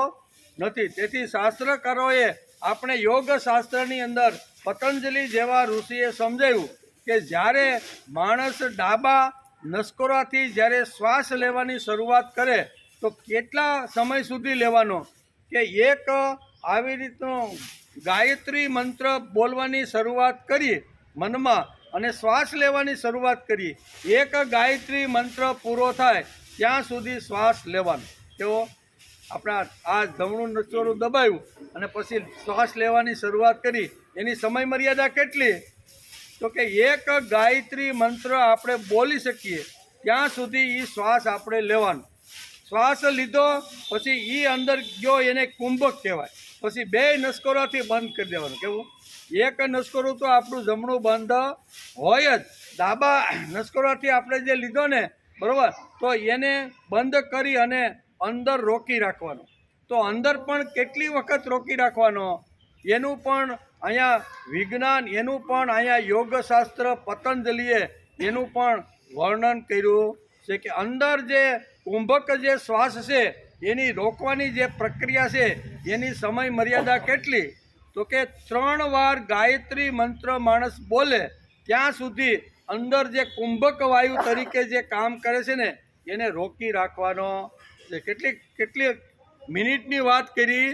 નથી. તેથી શાસ્ત્રકારોએ આપણે યોગશાસ્ત્રની અંદર પતંજલિ જેવા ઋષિએ સમજાવ્યું કે જ્યારે માણસ ડાબા નસકોરાથી જ્યારે શ્વાસ લેવાની શરૂઆત કરે તો કેટલા સમય સુધી લેવાનો? કે એક આવી રીતનો ગાયત્રી મંત્ર બોલવાની શરૂઆત કરી મનમાં અને શ્વાસ લેવાની શરૂઆત કરી. એક ગાયત્રી મંત્ર પૂરો થાય ત્યાં સુધી શ્વાસ લેવાનો. કેવો? આપણા આ જમણું નસકોરું દબાવ્યું અને પછી શ્વાસ લેવાની શરૂઆત કરી. એની સમય મર્યાદા કેટલી? તો કે એક ગાયત્રી મંત્ર આપણે બોલી શકીએ ત્યાં સુધી એ શ્વાસ આપણે લેવાનો. શ્વાસ લીધો પછી એ અંદર ગયો એને કુંભક કહેવાય. પછી 2 નસકોરાથી બંધ કરી દેવાનું. કેવું? એક નસકોરું તો આપણું જમણું બંધ હોય જ. ડાબા નસકોરાથી આપણે જે લીધો ને બરાબર તો એને બંધ કરી અને અંદર રોકી રાખવાનો. તો અંદર પણ કેટલી વખત રોકી રાખવાનો એનું પણ અહીંયા વિજ્ઞાન, એનું પણ અહીંયા યોગશાસ્ત્ર પતંજલિએ એનું પણ વર્ણન કર્યું છે કે અંદર જે કુંભક જે શ્વાસ છે એની રોકવાની જે પ્રક્રિયા છે એની સમય મર્યાદા કેટલી? તો કે 3 વાર ગાયત્રી મંત્ર માણસ બોલે ત્યાં સુધી અંદર જે કુંભક વાયુ તરીકે જે કામ કરે છે ને એને રોકી રાખવાનો છે. કેટલી મિનિટની વાત કરી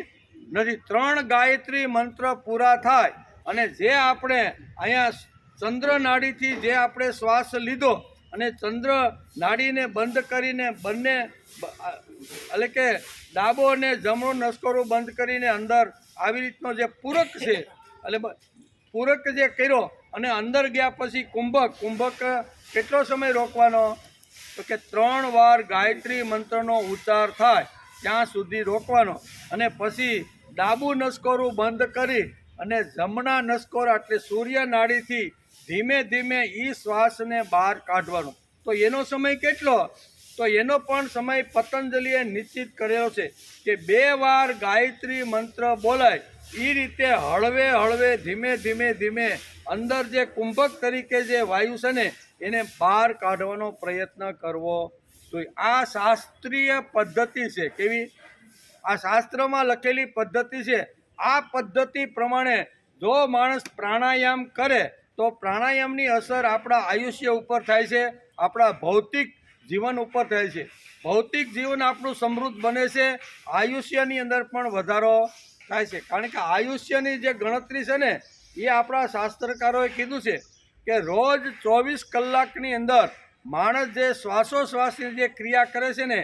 નથી. 3 ગાયત્રી મંત્ર પૂરા થાય અને જે આપણે અહીંયા ચંદ્ર નાડીથી જે આપણે શ્વાસ લીધો અને ચંદ્ર નાડીને બંધ કરીને બંને એટલે કે ડાબો અને જમણો નસકોરું બંધ કરીને અંદર આવી રીતનો જે પૂરક છે એટલે પૂરક જે કર્યો અને અંદર ગયા પછી કુંભક કેટલો સમય રોકવાનો? તો કે 3 વાર ગાયત્રી મંત્રનો ઉચ્ચાર થાય ત્યાં સુધી રોકવાનો અને પછી ડાબું નસકોરું બંધ કરી અને જમણા નસકોરા એટલે સૂર્ય નાડીથી ધીમે ધીમે એ શ્વાસને બહાર કાઢવાનો. તો એનો સમય કેટલો? તો એનો પણ સમય પતંજલિએ નિશ્ચિત કરેલો છે કે 2 વાર ગાયત્રી મંત્ર બોલાય એ રીતે હળવે હળવે ધીમે ધીમે ધીમે અંદર જે કુંભક તરીકે જે વાયુ છે ને એને બહાર કાઢવાનો પ્રયત્ન કરવો જોઈએ. આ શાસ્ત્રીય પદ્ધતિ છે. કેવી? આ શાસ્ત્રમાં લખેલી પદ્ધતિ છે. આ પદ્ધતિ પ્રમાણે જો માણસ પ્રાણાયામ કરે તો પ્રાણાયામની અસર આપણા આયુષ્ય ઉપર થાય છે, આપણા ભૌતિક જીવન ઉપર થાય છે. ભૌતિક જીવન આપણું સમૃદ્ધ બને છે, આયુષ્યની અંદર પણ વધારો થાય છે. કારણ કે આયુષ્યની જે ગણતરી છે ને એ આપણા શાસ્ત્રકારોએ કીધું છે કે રોજ 24 કલાકની અંદર માણસ જે શ્વાસોશ્વાસની જે ક્રિયા કરે છે ને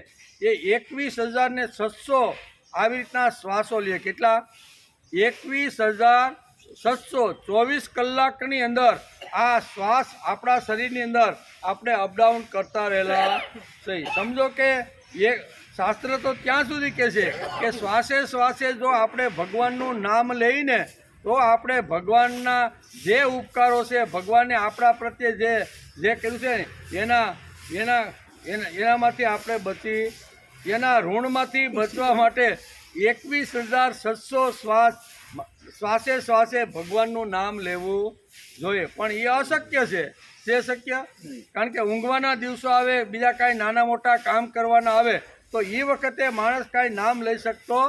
એ 21,600 આવી રીતના શ્વાસો લે. કેટલા? 21,600 24 કલાકની અંદર આ શ્વાસ આપણા શરીરની અંદર આપણે અપડાઉન કરતા રહેલા છે. સમજો કે એ શાસ્ત્ર તો ત્યાં સુધી કહે છે કે શ્વાસે શ્વાસે જો આપણે ભગવાનનું નામ લઈને તો આપણે ભગવાનના જે ઉપકારો છે, ભગવાને આપણા પ્રત્યે જે કર્યું છે ને એનામાંથી આપણે એના ઋણમાંથી બચવા માટે 21,600 શ્વાસે શ્વાસે ભગવાનનું નામ લેવું જોઈએ. પણ એ અશક્ય છે. તે શક્ય? કારણ કે ઊંઘવાના દિવસો આવે, બીજા કાંઈ નાના મોટા કામ કરવાના આવે તો એ વખતે માણસ કાંઈ નામ લઈ શકતો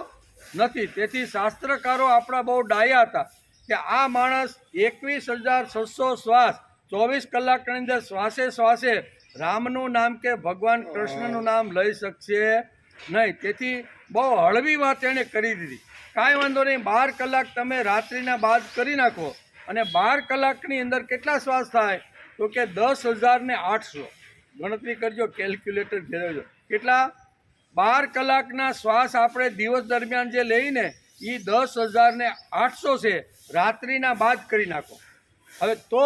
નથી. તેથી શાસ્ત્રકારો આપણા બહુ ડાયા હતા કે આ માણસ 21,600 શ્વાસ 24 કલાકની અંદર શ્વાસે શ્વાસે રામનું નામ કે ભગવાન કૃષ્ણનું નામ લઈ શકશે નહીં. તેથી બહુ હળવી વાત એણે કરી દીધી. કાંઈ વાંધો નહીં, 12 કલાક તમે રાત્રિના બાદ કરી નાખો અને 12 કલાકની અંદર કેટલા શ્વાસ થાય? તો કે 10,800. ગણતરી કરજો, કેલ્ક્યુલેટર ફેરવજો. કેટલા? 12 કલાકના શ્વાસ આપણે દિવસ દરમિયાન જે લઈને એ 10,800 છે. રાત્રિના બાદ કરી નાખો. હવે તો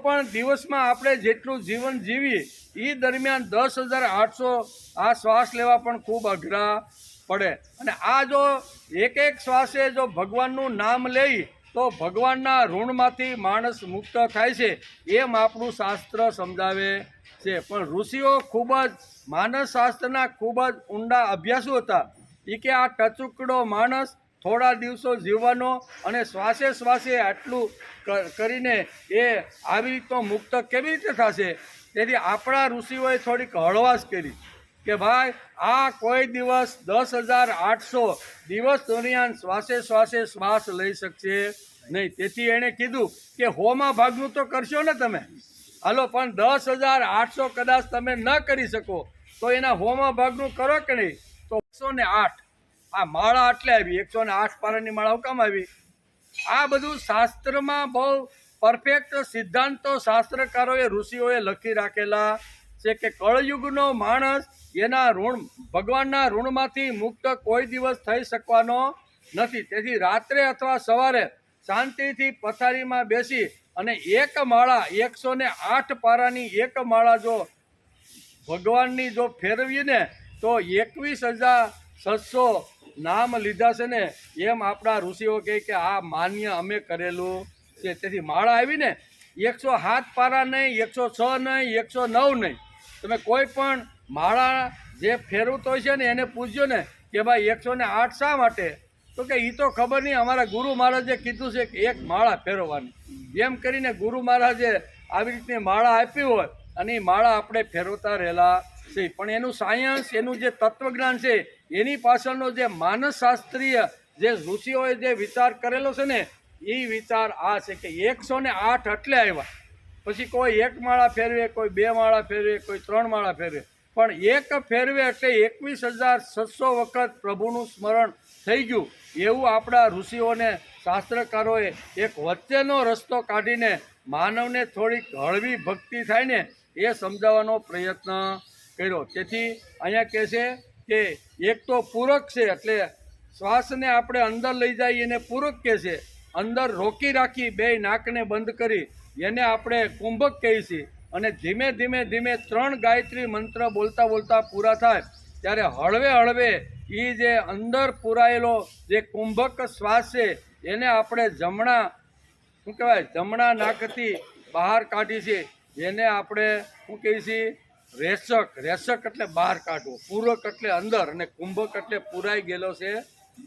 પણ દિવસમાં આપણે જેટલું જીવન જીવીએ એ દરમિયાન 10,800 આ શ્વાસ લેવા પણ ખૂબ અઘરા પડે. અને આ જો એક શ્વાસે જો ભગવાનનું નામ લઈ તો ભગવાનના ઋણમાંથી માણસ મુક્ત થાય છે એમ આપણું શાસ્ત્ર સમજાવે છે. પણ ઋષિઓ ખૂબ જ માનસશાસ્ત્રના ખૂબ જ ઊંડા અભ્યાસુ હતા. એ કે આ ટચુકડો માણસ થોડા દિવસો જીવવાનો અને શ્વાસે શ્વાસે આટલું કરીને એ આવી રીતનો મુક્ત કેવી રીતે થશે? તેથી આપણા ઋષિઓએ થોડીક હળવાશ કરી કે ભાઈ આ કોઈ દિવસ 10,800 દિવસ દરમિયાન શ્વાસે શ્વાસે શ્વાસ લઈ શકશે નહીં. તેથી એણે કીધું કે હોમાં ભાગનું તો કરશો ને તમે, હાલો, પણ 10,800 કદાચ તમે ન કરી શકો તો એના હોમાં ભાગનું કરો કે નહીં? તો 108 આ માળા એટલે આવી, 108 પારાની માળા કામ આવી? આ બધું શાસ્ત્રમાં બહુ પરફેક્ટ સિદ્ધાંતો શાસ્ત્રકારોએ ઋષિઓએ લખી રાખેલા છે કે કળયુગનો માણસ એના ભગવાનના ઋણમાંથી મુક્ત કોઈ દિવસ થઈ શકવાનો નથી. તેથી રાત્રે અથવા સવારે શાંતિથી પથારીમાં બેસી અને એક માળા 108 પારાની એક માળા જો ભગવાનની જો ફેરવીએ ને તો 21,600 નામ લીધા છે ને એમ આપણા ઋષિઓ કહે કે આ માન્ય અમે કરેલું છે. તેથી માળા આવી ને 107 પારા નહીં, 106 નહીં, 109 નહીં. તમે કોઈ પણ માળા જે ફેરવતો હોય છે ને એને પૂછજો ને કે ભાઈ 108 શા માટે? તો કે એ તો ખબર નહીં, અમારા ગુરુ મહારાજે કીધું છે કે એક માળા ફેરવવાની. એમ કરીને ગુરુ મહારાજે આવી રીતની માળા આપી હોય અને એ માળા આપણે ફેરવતા રહેલા છે. પણ એનું સાયન્સ, એનું જે તત્વજ્ઞાન છે એની પાછળનો જે માનસશાસ્ત્રીય જે ઋષિઓએ જે વિચાર કરેલો છે ને એ વિચાર આ છે કે 108 એટલે આવ્યા. પછી કોઈ એક માળા ફેરવે, કોઈ 2 માળા ફેરવે, કોઈ 3 માળા ફેરવે, પણ એક ફેરવે એટલે 21,600 વખત પ્રભુનું સ્મરણ થઈ ગયું. એવું આપણા ઋષિઓને શાસ્ત્રકારોએ એક વચ્ચેનો રસ્તો કાઢીને માનવને થોડીક હળવી ભક્તિ થાય ને એ સમજાવવાનો પ્રયત્ન કર્યો. તેથી અહીંયા કહે છે કે એક તો પૂરક છે, એટલે શ્વાસને આપણે અંદર લઈ જાય એને પૂરક કહે છે. અંદર રોકી રાખી 2 નાકને બંધ કરી એને આપણે કુંભક કહીએ છીએ. અને ધીમે ધીમે ધીમે 3 ગાયત્રી મંત્ર બોલતા બોલતા પૂરા થાય ત્યારે હળવે હળવે એ જે અંદર પૂરાયેલો જે કુંભક શ્વાસ છે એને આપણે જમણા નાકથી બહાર કાઢી છે. એને આપણે શું કહીએ છીએ રેચક, રેચક એટલે બહાર કાઢવો, પૂરક એટલે અંદર, અને કુંભક એટલે પુરાઈ ગયેલો છે.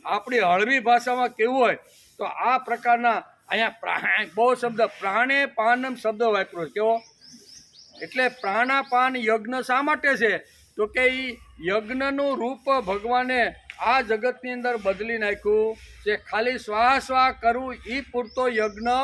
આપણી હળવી ભાષામાં કેવું હોય તો આ પ્રકારના અહીંયા બહુ શબ્દ પ્રાણે પાનમ શબ્દ વાપર્યો છે. કેવો? એટલે પ્રાણાપાન યજ્ઞ શા માટે છે? તો કે એ યજ્ઞનું રૂપ ભગવાને આ જગતની અંદર બદલી નાખ્યું છે. ખાલી સ્વાહ સ્વાહ કરવું એ પૂરતો યજ્ઞ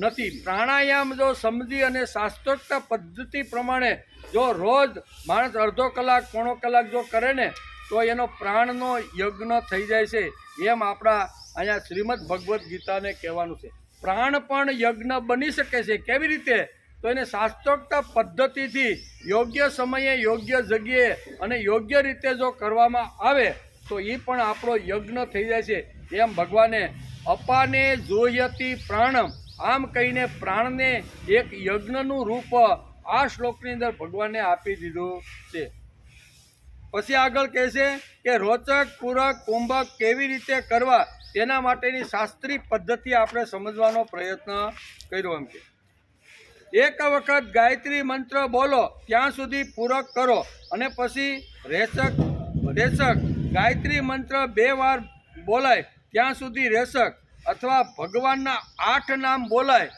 નથી. પ્રાણાયામ જો સમજી અને શાસ્ત્રોક્ત પદ્ધતિ પ્રમાણે જો રોજ માણસ અડધો કલાક પોણો કલાક જો કરે ને તો એનો પ્રાણનો યજ્ઞ થઈ જાય છે. એમ આપણા અહીંયા શ્રીમદ ભગવદ્ ગીતાને કહેવાનું છે. પ્રાણ પણ યજ્ઞ બની શકે છે. કેવી રીતે? તો એને શાસ્ત્રોક્ત પદ્ધતિથી યોગ્ય સમયે યોગ્ય જગ્યાએ અને યોગ્ય રીતે જો કરવામાં આવે તો એ પણ આપણો યજ્ઞ થઈ જાય છે. એમ ભગવાને અપાને જોયતી પ્રાણમ આમ કહીને પ્રાણને એક યજ્ઞનું રૂપ આ શ્લોકની અંદર ભગવાને આપી દીધું છે. પછી આગળ કહે છે કે રોચક, પૂરક, કુંભક કેવી રીતે કરવા તેના માટેની શાસ્ત્રીય પદ્ધતિ આપણે સમજવાનો પ્રયત્ન કર્યો. એમ કે એક વખત ગાયત્રી મંત્ર બોલો ત્યાં સુધી પૂરક કરો, અને પછી રેચક ગાયત્રી મંત્ર 2 વાર બોલાય ત્યાં સુધી રેચક, અથવા ભગવાનના 8 નામ બોલાય.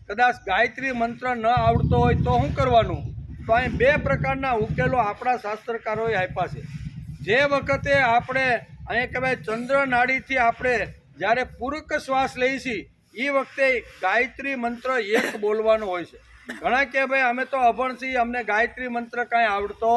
કદાચ ગાયત્રી મંત્ર ન આવડતો હોય તો શું કરવાનું? તો અહીં 2 પ્રકારના ઉકેલો આપણા શાસ્ત્રકારોએ આપ્યા છે. જે વખતે આપણે અહીંયા કહેવાય ચંદ્ર નાડીથી આપણે જ્યારે પૂરક શ્વાસ લઈએ છીએ એ વખતે ગાયત્રી મંત્ર 1 બોલવાનો હોય છે. ઘણા કે ભાઈ અમે તો અભણ છીએ, અમને ગાયત્રી મંત્ર કાંઈ આવડતો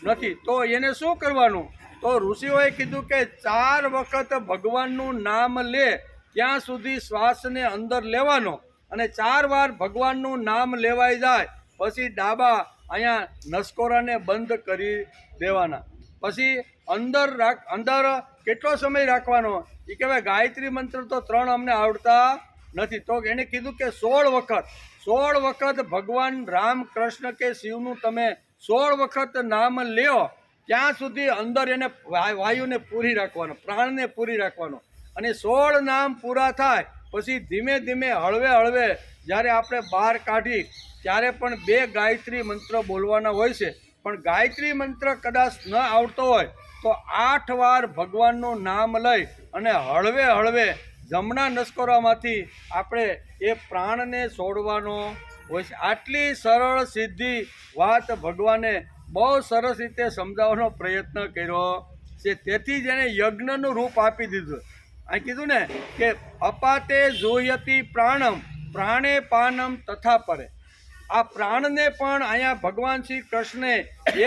નથી, તો એને શું કરવાનું? તો ઋષિઓએ કીધું કે 4 વખત ભગવાનનું નામ લે ત્યાં સુધી શ્વાસને અંદર લેવાનો, અને 4 વાર ભગવાનનું નામ લેવાઈ જાય પછી ડાબા અહીંયા નસકોરાને બંધ કરી દેવાના. પછી અંદર કેટલો સમય રાખવાનો? એ કહેવાય ગાયત્રી મંત્ર તો 3 અમને આવડતા નથી, તો એને કીધું કે 16 વખત ભગવાન રામ, કૃષ્ણ કે શિવનું તમે 16 વખત નામ લ્યો ત્યાં સુધી અંદર એને વાયુને પૂરી રાખવાનો, પ્રાણને પૂરી રાખવાનો. અને 16 નામ પૂરા થાય પછી ધીમે ધીમે હળવે જ્યારે આપણે બહાર કાઢી ત્યારે પણ 2 ગાયત્રી મંત્ર બોલવાના હોય છે. પણ ગાયત્રી મંત્ર કદાચ ન આવડતો હોય તો 8 વાર ભગવાનનું નામ લઈ અને હળવે જમણા નસકોરામાંથી આપણે એ પ્રાણને છોડવાનો હોય છે. આટલી સરળ સીધી વાત ભગવાને બહુ સરસ રીતે સમજાવવાનો પ્રયત્ન કર્યો છે. તેથી જ એને યજ્ઞનું રૂપ આપી દીધું. અહીં કીધું ને કે અપાતે જોયતી પ્રાણમ પ્રાણે પાનમ તથા પરે. આ પ્રાણને પણ અહીંયા ભગવાન શ્રી કૃષ્ણે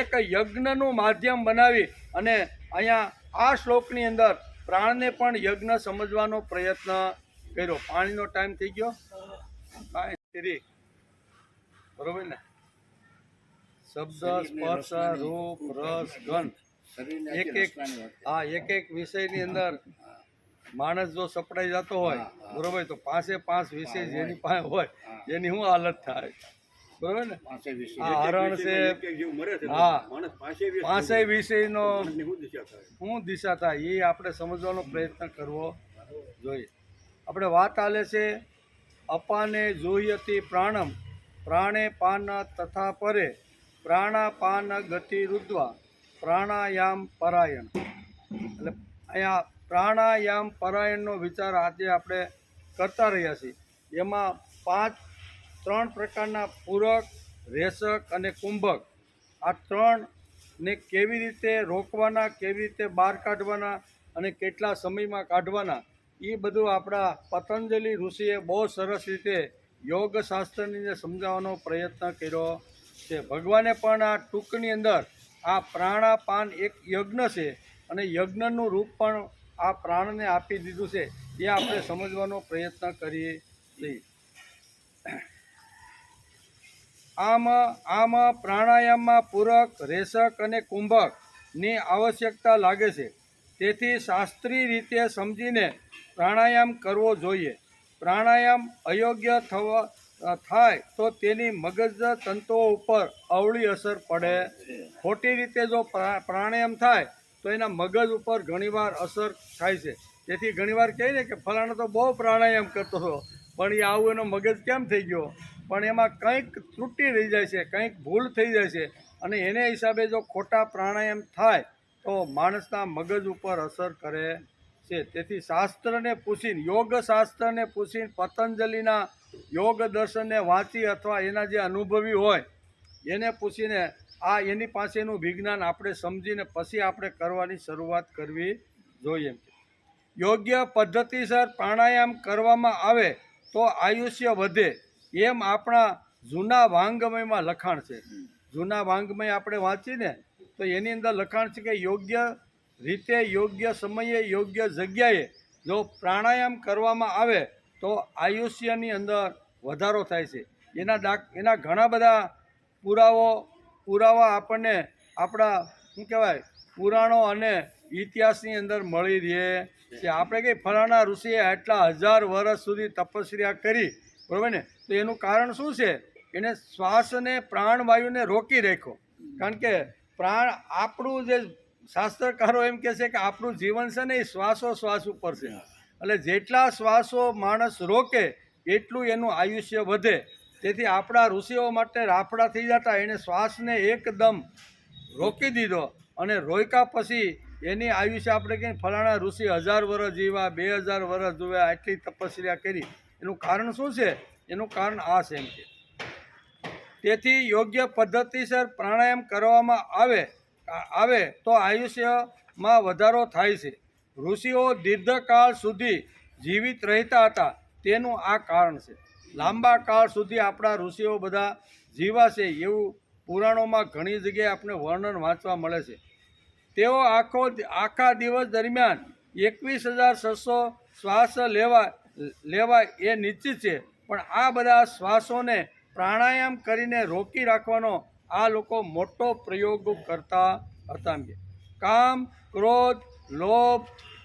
એક યજ્ઞનું માધ્યમ બનાવી અને અહીંયા આ શ્લોકની અંદર પ્રાણને પણ યજ્ઞ સમજવાનો પ્રયત્ન કર્યો. પાણીનો ટાઈમ થઈ ગયો, બરોબર ને? શબ્દ, સ્પર્શ, રૂપ, રસ, ગંધ, એક વિષયની અંદર માણસ જો સપડાઈ જતો હોય, બરોબર, તો 5 વિષય જેની પાસે હોય એની શું હાલત થાય, બરોબર ને? હરણ છે, 5 વિષયનો શું દિશા થાય એ આપણે સમજવાનો પ્રયત્ન કરવો જોઈએ. આપણે વાત આલે છે અપાને જોયતી પ્રાણમ પ્રાણે પાન તથા પરે પ્રાણાપાન ગતિ રુદ્વા પ્રાણાયામ પરાયણ. એટલે અહીંયા પ્રાણાયામ પરાયણનો વિચાર આજે આપણે કરતા રહ્યા છીએ. એમાં 3 પ્રકારના પૂરક, રેચક અને કુંભક, આ 3ને કેવી રીતે રોકવાના, કેવી રીતે બહાર કાઢવાના અને કેટલા સમયમાં કાઢવાના એ બધું આપણા પતંજલિ ઋષિએ બહુ સરસ રીતે યોગશાસ્ત્રની અંદર સમજાવવાનો પ્રયત્ન કર્યો છે. ભગવાને પણ આ ટૂંકની અંદર આ પ્રાણાપાન એક યજ્ઞ છે અને યજ્ઞનું રૂપ પણ આ પ્રાણને આપી દીધું છે. એ આપણે સમજવાનો પ્રયત્ન કરીએ છીએ. આમ પ્રાણાયામમાં પૂરક, રેચક અને કુંભકની આવશ્યકતા લાગે છે. તેથી શાસ્ત્રીય રીતે સમજીને પ્રાણાયામ કરવો જોઈએ. પ્રાણાયામ અયોગ્ય થાય તો તેની મગજ તંતુઓ ઉપર અવળી અસર પડે. ખોટી રીતે જો પ્રાણાયામ થાય તો એના મગજ ઉપર ઘણીવાર અસર થાય છે. તેથી ઘણીવાર કહે ને કે ફલાણો તો બહુ પ્રાણાયામ કરતો હતો પણ એ આવું એનો મગજ કેમ થઈ ગયો? પણ એમાં કંઈક ત્રુટિ રહી જાય છે, કંઈક ભૂલ થઈ જાય છે અને એને હિસાબે જો ખોટા પ્રાણાયામ થાય તો માણસના મગજ ઉપર અસર કરે છે. તેથી શાસ્ત્રને પૂછીને, યોગ શાસ્ત્રને પૂછીને, પતંજલિના યોગ દર્શનને વાંચી અથવા એના જે અનુભવી હોય એને પૂછીને એની પાસેનું વિજ્ઞાન આપણે સમજીને પછી આપણે કરવાની શરૂઆત કરવી જોઈએ. યોગ્ય પદ્ધતિસર પ્રાણાયામ કરવામાં આવે તો આયુષ્ય વધે એમ આપણા જૂના વાંગમયમાં લખાણ છે. જૂના વાંગમય આપણે વાંચીને તો એની અંદર લખાણ છે કે યોગ્ય રીતે, યોગ્ય સમયે, યોગ્ય જગ્યાએ જો પ્રાણાયામ કરવામાં આવે તો આયુષ્યની અંદર વધારો થાય છે. એના ઘણા બધા પુરાવા આપણને આપણા શું કહેવાય પુરાણો અને ઇતિહાસની અંદર મળી રહે છે. આપણે કંઈ ફલાણા ઋષિએ આટલા 1000 વર્ષ સુધી તપસ્યા કરી, બરાબર ને, તો એનું કારણ શું છે? એને શ્વાસને, પ્રાણવાયુને રોકી રાખ્યો. કારણ કે આપણું જે શાસ્ત્રકારો એમ કહે છે કે આપણું જીવન છે ને એ શ્વાસોશ્વાસ ઉપર છે. એટલે જેટલા શ્વાસો માણસ રોકે એટલું એનું આયુષ્ય વધે. તેથી આપણા ઋષિઓ માટે રાફડા થઈ જતા, એણે શ્વાસને એકદમ રોકી દીધો અને રોક્યા પછી એની આયુષ્ય આપણે કહીએ ફલાણા ઋષિ 1000 વર્ષ જીવ્યા, 2000 વર્ષ જીવ્યા, આટલી તપસ્યા કરી. એનું કારણ શું છે? એનું કારણ આ છે એમ કે તેથી યોગ્ય પદ્ધતિસર પ્રાણાયામ કરવામાં આવે તો આયુષ્યમાં વધારો થાય છે. ઋષિઓ દીર્ઘકાળ સુધી જીવિત રહેતા હતા, તેનું આ કારણ છે. લાંબા કાળ સુધી આપણા ઋષિઓ બધા જીવા છે એવું પુરાણોમાં ઘણી જગ્યાએ આપણે વર્ણન વાંચવા મળે છે. તેઓ આખા દિવસ દરમિયાન 21,600 શ્વાસ લેવા એ નિશ્ચિત છે. પણ આ બધા શ્વાસોને પ્રાણાયામ કરીને રોકી રાખવાનો આ લોકો મોટો પ્રયોગ કરતા હતા. કામ, ક્રોધ,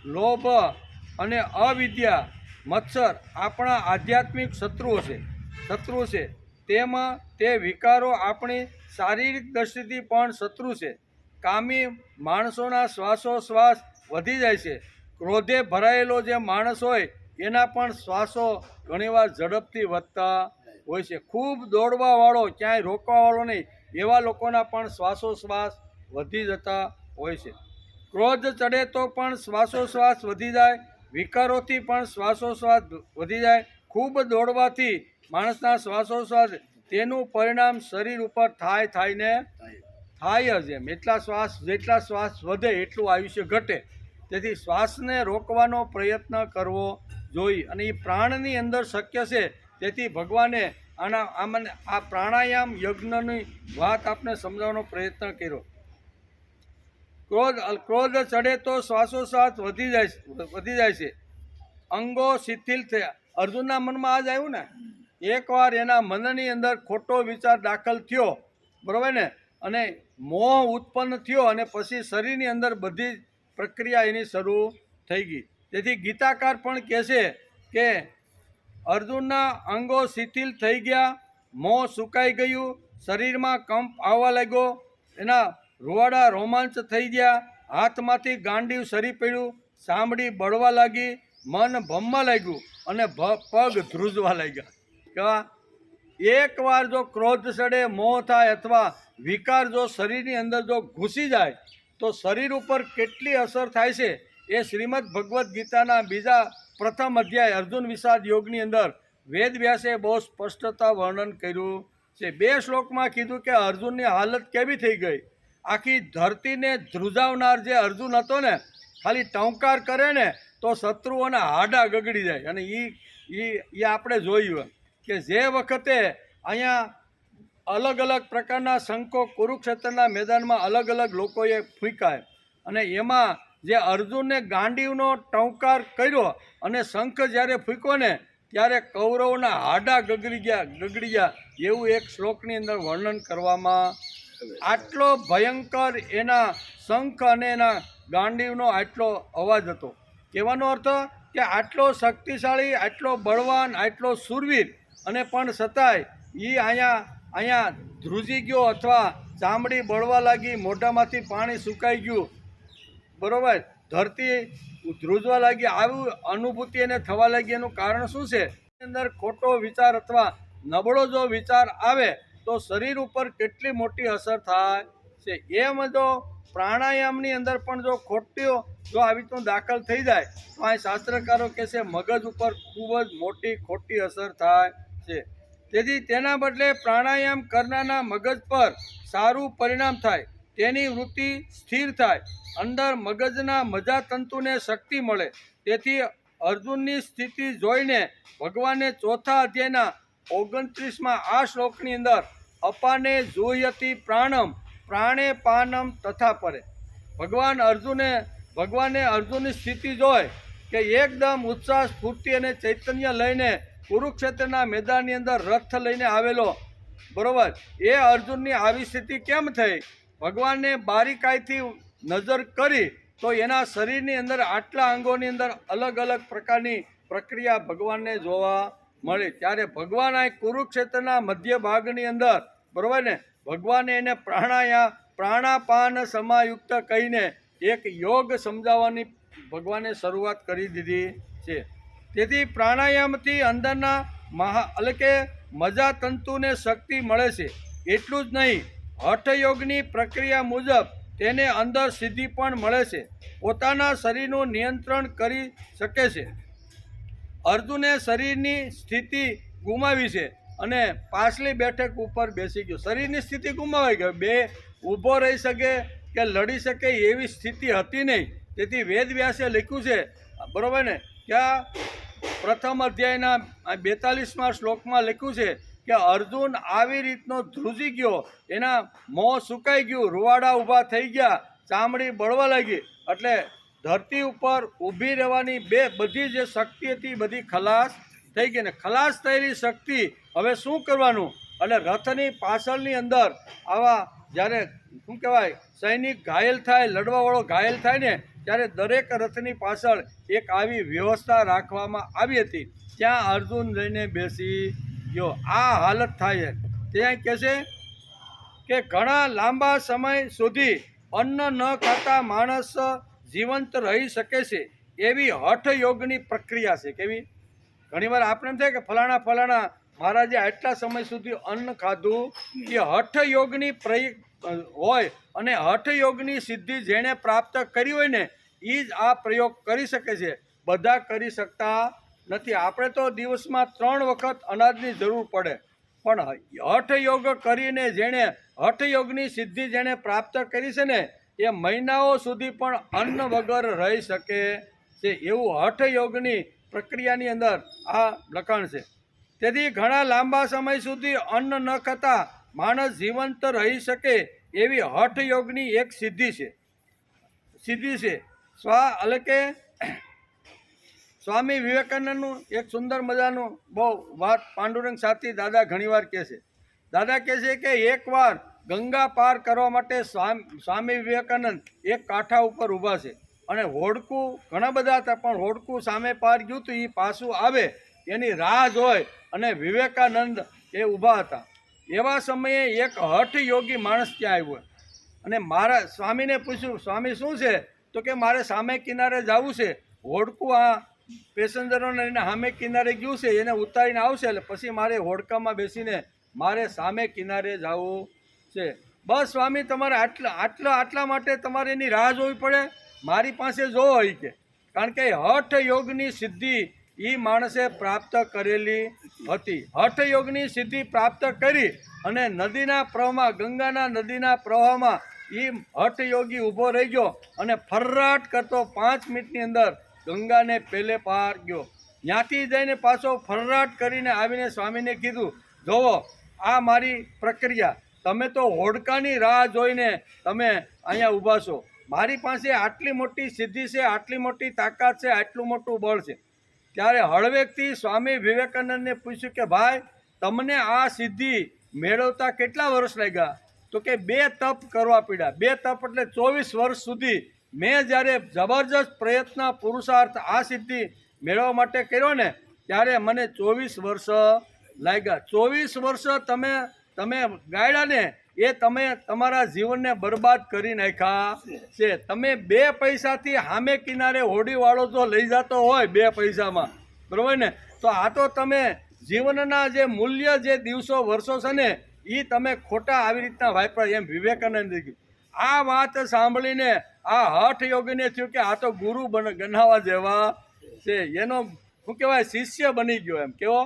લોભ અને અવિદ્યા, મત્સર આપણા આધ્યાત્મિક શત્રુ છે. તેમાં તે વિકારો આપણી શારીરિક દ્રષ્ટિથી પણ શત્રુ છે. કામી માણસોના શ્વાસોશ્વાસ વધી જાય છે. ક્રોધે ભરાયેલો જે માણસ હોય એના પણ શ્વાસો ઘણીવાર ઝડપથી વધતા હોય છે. ખૂબ દોડવાવાળો, ક્યાંય રોકવાવાળો નહીં એવા લોકોના પણ શ્વાસોશ્વાસ વધી જતા હોય છે. ક્રોધ ચડે તો પણ શ્વાસોશ્વાસ વધી જાય, વિકારોથી પણ શ્વાસોશ્વાસ વધી જાય. ખૂબ દોડવાથી માણસના શ્વાસોશ્વાસ, તેનું પરિણામ શરીર ઉપર થાય જ એમ. જેટલા શ્વાસ વધે એટલું આયુષ્ય ઘટે. તેથી શ્વાસને રોકવાનો પ્રયત્ન કરવો જોઈએ અને એ પ્રાણની અંદર શક્ય છે. તેથી ભગવાને આ પ્રાણાયામ યજ્ઞની વાત આપણે સમજાવવાનો પ્રયત્ન કર્યો. ક્રોધ ચડે તો શ્વાસોશ્વાસ વધી જાય છે, અંગો શિથિલ થયા. અર્જુનના મનમાં આ જ આવ્યું ને, એકવાર એના મનની અંદર ખોટો વિચાર દાખલ થયો, બરાબર ને, અને મોહ ઉત્પન્ન થયો અને પછી શરીરની અંદર બધી પ્રક્રિયા એની શરૂ થઈ ગઈ. તેથી ગીતાકાર પણ કહે છે કે અર્જુનના અંગો શિથિલ થઈ ગયા, મોં સુકાઈ ગયું, શરીરમાં કંપ આવવા લાગ્યો, એના રૂવાડા રોમાંચ થઈ ગયા, હાથમાંથી ગાંડીવ સરી પડ્યું, ચામડી બળવા લાગી, મન ભમવા લાગ્યું અને પગ ધ્રુજવા લાગ્યા. કેવા? એકવાર જો ક્રોધ ચડે, મોહ થાય અથવા વિકાર જો શરીરની અંદર જો ઘૂસી જાય તો શરીર ઉપર કેટલી અસર થાય છે એ શ્રીમદ ભગવદ્ ગીતાના પ્રથમ અધ્યાય અર્જુન વિષાદ યોગની અંદર વેદવ્યાસે બહુ સ્પષ્ટતા વર્ણન કર્યું છે. 2 શ્લોકમાં કીધું કે અર્જુનની હાલત કેવી થઈ ગઈ. આખી ધરતીને ધ્રુજાવનાર જે અર્જુન હતો ને, ખાલી ટંકાર કરે ને તો શત્રુઓના હાડા ગગડી જાય. અને એ આપણે જોયું કે જે વખતે અહીંયા અલગ અલગ પ્રકારના શંખો કુરુક્ષેત્રના મેદાનમાં અલગ અલગ લોકોએ ફૂંકાય અને એમાં જે અર્જુનને ગાંડીવનો ટંકાર કર્યો અને શંખ જ્યારે ફૂંક્યો ને ત્યારે કૌરવોના હાડા ગગડી ગયા એવું એક શ્લોકની અંદર વર્ણન કરવામાં. આટલો ભયંકર એના શંખ અને એના ગાંડીવનો આટલો અવાજ હતો. કહેવાનો અર્થ કે આટલો શક્તિશાળી, આટલો બળવાન, આટલો શૂરવીર અને પણ છતાંય એ અહીંયા ધ્રુજી ગયો અથવા ચામડી બળવા લાગી, મોઢામાંથી પાણી સુકાઈ ગયું, બરાબર, ધરતી ધ્રુજવા લાગી, આવી અનુભૂતિ એને થવા લાગી. એનું કારણ શું છે? અંદર ખોટો વિચાર અથવા નબળો જો વિચાર આવે તો તો શરીર ઉપર કેટલી મોટી અસર થાય છે. એમ જો પ્રાણાયામની અંદર પણ જો ખોટીઓ જો આવી રીતનું દાખલ થઈ જાય તો અહીં શાસ્ત્રકારો કહે છે મગજ ઉપર ખૂબ જ મોટી ખોટી અસર થાય છે. તેથી તેના બદલે પ્રાણાયામ કરનારના મગજ પર સારું પરિણામ થાય, તેની વૃત્તિ સ્થિર થાય, અંદર મગજના મજ્જાતંતુને શક્તિ મળે. તેથી અર્જુનની સ્થિતિ જોઈને ભગવાને ચોથા અધ્યાયના 29માં આ શ્લોકની અંદર અપાને જુહ્યતિ પ્રાણમ પ્રાણે પાનમ તથા પરે. ભગવાને અર્જુનની સ્થિતિ જોઈ કે એકદમ ઉત્સાહ સ્ફૂર્તિ અને ચૈતન્ય લઈને કુરુક્ષેત્રના મેદાનની અંદર રથ લઈને આવેલો, બરોબર. એ અર્જુનની આવી સ્થિતિ કેમ થઈ? ભગવાનને બારીકાઈથી નજર કરી તો એના શરીરની અંદર આટલા અંગોની અંદર અલગ અલગ પ્રકારની પ્રક્રિયા ભગવાનને જોવા મળી. ત્યારે ભગવાન આ કુરુક્ષેત્રના મધ્ય ભાગની અંદર, બરોબર ને, ભગવાને એને પ્રાણાપાન સમાયુક્ત કહીને એક યોગ સમજાવવાની ભગવાને શરૂઆત કરી દીધી છે. તેથી પ્રાણાયામથી અંદરના એટલે કે મજ્જાતંતુને શક્તિ મળે છે. એટલું જ નહીં, હઠયોગની પ્રક્રિયા મુજબ તેને અંદર સિદ્ધિ પણ મળે છે, પોતાના શરીરનું નિયંત્રણ કરી શકે છે. અર્જુને શરીરની સ્થિતિ ગુમાવી છે અને પાછલી બેઠક ઉપર બેસી ગયો. શરીરની સ્થિતિ ગુમાવાઈ ગઈ, બે ઊભો રહી શકે કે લડી શકે એવી સ્થિતિ હતી નહીં. તેથી વેદવ્યાસે લખ્યું છે, બરાબર ને, કે આ પ્રથમ અધ્યાયના 42માં શ્લોકમાં લખ્યું છે કે અર્જુન આવી રીતનો ધ્રુજી ગયો, એના મોં સુકાઈ ગયું, રૂવાડા ઊભા થઈ ગયા, ચામડી બળવા લાગી, એટલે ધરતી ઉપર ઊભી રહેવાની બધી જે શક્તિ હતી બધી ખલાસ થઈ ગઈ. ને ખલાસ થયેલી શક્તિ હવે શું કરવાનું? એટલે રથની પાછળની અંદર આવા જ્યારે શું કહેવાય સૈનિક ઘાયલ થાય, લડવાવાળો ઘાયલ થાય ને, ત્યારે દરેક રથની પાછળ એક આવી વ્યવસ્થા રાખવામાં આવી હતી. ત્યાં અર્જુન જઈને બેસી ગયો. આ હાલત થાય છે. ત્યાં કહે છે કે ઘણા લાંબા સમય સુધી અન્ન ન ખાતા માણસ જીવંત રહી શકે છે, એવી હઠયોગની પ્રક્રિયા છે. કેવી? ઘણીવાર આપણે એમ થાય કે ફલાણા મહારાજે આટલા સમય સુધી અન્ન ખાધું, એ હઠયોગની હોય અને હઠયોગની સિદ્ધિ જેણે પ્રાપ્ત કરી હોય ને એ જ આ પ્રયોગ કરી શકે છે. બધા કરી શકતા નથી. આપણે તો દિવસમાં 3 વખત અનાજની જરૂર પડે, પણ હઠયોગ કરીને જેણે હઠયોગની સિદ્ધિ જેણે પ્રાપ્ત કરી છે ને એ મહિનાઓ સુધી પણ અન્ન વગર રહી શકે છે. એવું હઠયોગની પ્રક્રિયાની અંદર આ લખાણ છે. તેથી ઘણા લાંબા સમય સુધી અન્ન ન ખાતા માણસ જીવંત રહી શકે એવી હઠયોગની એક સિદ્ધિ છે. એટલે કે સ્વામી વિવેકાનંદનું એક સુંદર મજાનું બહુ વાત પાંડુરંગ સાથી દાદા ઘણીવાર કહે છે. દાદા કહે છે કે એકવાર ગંગા પાર કરવા માટે સ્વામી વિવેકાનંદ એક કાંઠા ઉપર ઊભા છે અને હોડકું ઘણા બધા હતા, પણ હોડકું સામે પાર ગયું હતું, એ પાછું આવે એની રાહ જોઈ અને વિવેકાનંદ એ ઊભા હતા. એવા સમયે એક હઠયોગી માણસ ત્યાં આવ્યો અને મારા સ્વામીને પૂછ્યું, સ્વામી શું છે? તો કે મારે સામે કિનારે જવું છે, હોડકું આ પેસેન્જરોને લઈને સામે કિનારે ગયું છે, એને ઉતારીને આવશે એટલે પછી મારે હોડકામાં બેસીને મારે સામે કિનારે જવું છે. બસ સ્વામી, તમારે આટલા માટે તમારે એની રાહ જોવી પડે? મારી પાસે જોવો હોય કે, કારણ કે હઠયોગની સિદ્ધિ એ માણસે પ્રાપ્ત કરેલી હતી. હઠયોગની સિદ્ધિ પ્રાપ્ત કરી અને નદીના પ્રવાહમાં, ગંગાના નદીના પ્રવાહમાં એ હઠયોગી ઊભો રહી ગયો અને ફર્રાટ કરતો 5 મિનિટની અંદર ગંગાને પેલે પાર ગયો. ત્યાંથી જઈને પાછો ફર્રાટ કરીને આવીને સ્વામીને કીધું, જોવો આ મારી પ્રક્રિયા, તમે તો હોડકાની રાહ જોઈને તમે અહીંયા ઊભા છો, મારી પાસે આટલી મોટી સિદ્ધિ છે, આટલી મોટી તાકાત છે, આટલું મોટું બળ છે. ત્યારે હળવેકથી સ્વામી વિવેકાનંદને પૂછ્યું કે ભાઈ, તમને આ સિદ્ધિ મેળવતા કેટલા વર્ષ લાગ્યા? તો કે 2 તપ કરવા પડ્યા. 2 તપ એટલે 24 વર્ષ સુધી મેં જ્યારે જબરજસ્ત પ્રયત્ન પુરુષાર્થ આ સિદ્ધિ મેળવવા માટે કર્યો ને ત્યારે મને 24 વર્ષ લાગ્યા. 24 વર્ષ તમે ગાળ્યા ને એ તમે તમારા જીવનને બરબાદ કરી નાખ્યા છે. તમે 2 પૈસાથી સામે કિનારે હોડીવાળો જો લઈ જતો હોય 2 પૈસામાં, બરાબર ને, તો આ તો તમે જીવનના જે મૂલ્ય, જે દિવસો વર્ષો છે ને એ તમે ખોટા આવી રીતના વાપરા, એમ વિવેકાનંદ કીધું. આ વાત સાંભળીને આ હઠ યોગીને થયું કે આ તો ગુરુ ગણાવવા જેવા છે, એનો શું કહેવાય શિષ્ય બની ગયો. એમ કેવો,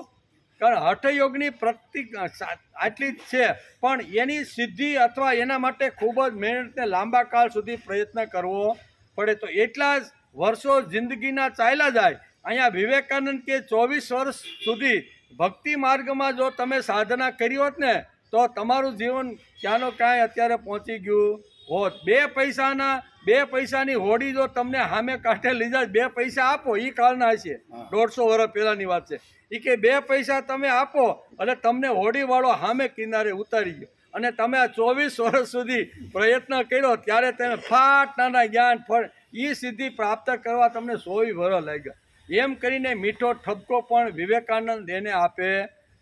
કારણ હઠયોગની પ્રતિક આટલી જ છે, પણ એની સિદ્ધિ અથવા એના માટે ખૂબ જ મહેનતને લાંબા કાળ સુધી પ્રયત્ન કરવો પડે. તો એટલા જ વર્ષો જિંદગીના ચાલ્યા જાય. અહીંયા વિવેકાનંદ કે 24 વર્ષ સુધી ભક્તિ માર્ગમાં જો તમે સાધના કરી હોત ને તો તમારું જીવન ક્યાંનો કાંઈ અત્યારે પહોંચી ગયું હોત. બે પૈસાની હોડી જો તમને સામે કાંઠે લઈ જાય, 2 પૈસા આપો, એ કાળના છે, 150 વર્ષ પહેલાંની વાત છે. એ કે 2 પૈસા તમે આપો એટલે તમને હોડીવાળો સામે કિનારે ઉતારી ગયો, અને તમે આ 24 વર્ષ સુધી પ્રયત્ન કર્યો ત્યારે તમે ફાટના જ્ઞાન ફળ એ સિદ્ધિ પ્રાપ્ત કરવા તમને 100 વર્ષ લાગ્યા. એમ કરીને મીઠો ઠપકો પણ વિવેકાનંદ એને આપે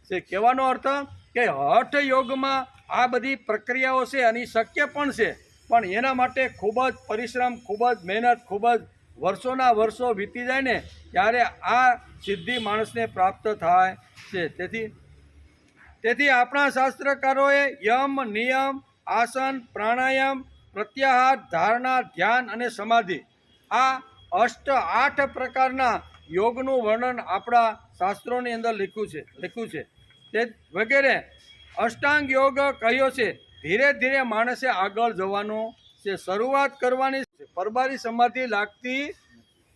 છે. કહેવાનો અર્થ કે હઠ યોગમાં આ બધી પ્રક્રિયાઓ છે અને શક્ય પણ છે, પણ એના માટે ખૂબ જ પરિશ્રમ, ખૂબ જ મહેનત, ખૂબ જ વર્ષોના વર્ષો વીતી જાય ને ત્યારે આ સિદ્ધિ માણસને પ્રાપ્ત થાય છે. તેથી આપણા શાસ્ત્રકારોએ યમ, નિયમ, આસન, પ્રાણાયામ, પ્રત્યાહાર, ધારણા, ધ્યાન અને સમાધિ આ 8 પ્રકારના યોગનું વર્ણન આપણા શાસ્ત્રોની અંદર લખ્યું છે. તે વગેરે અષ્ટાંગ યોગ કહ્યો છે. ધીરે ધીરે માણસે આગળ જવાનું છે, શરૂઆત કરવાની છે. પરબારી સમાધિ લાગતી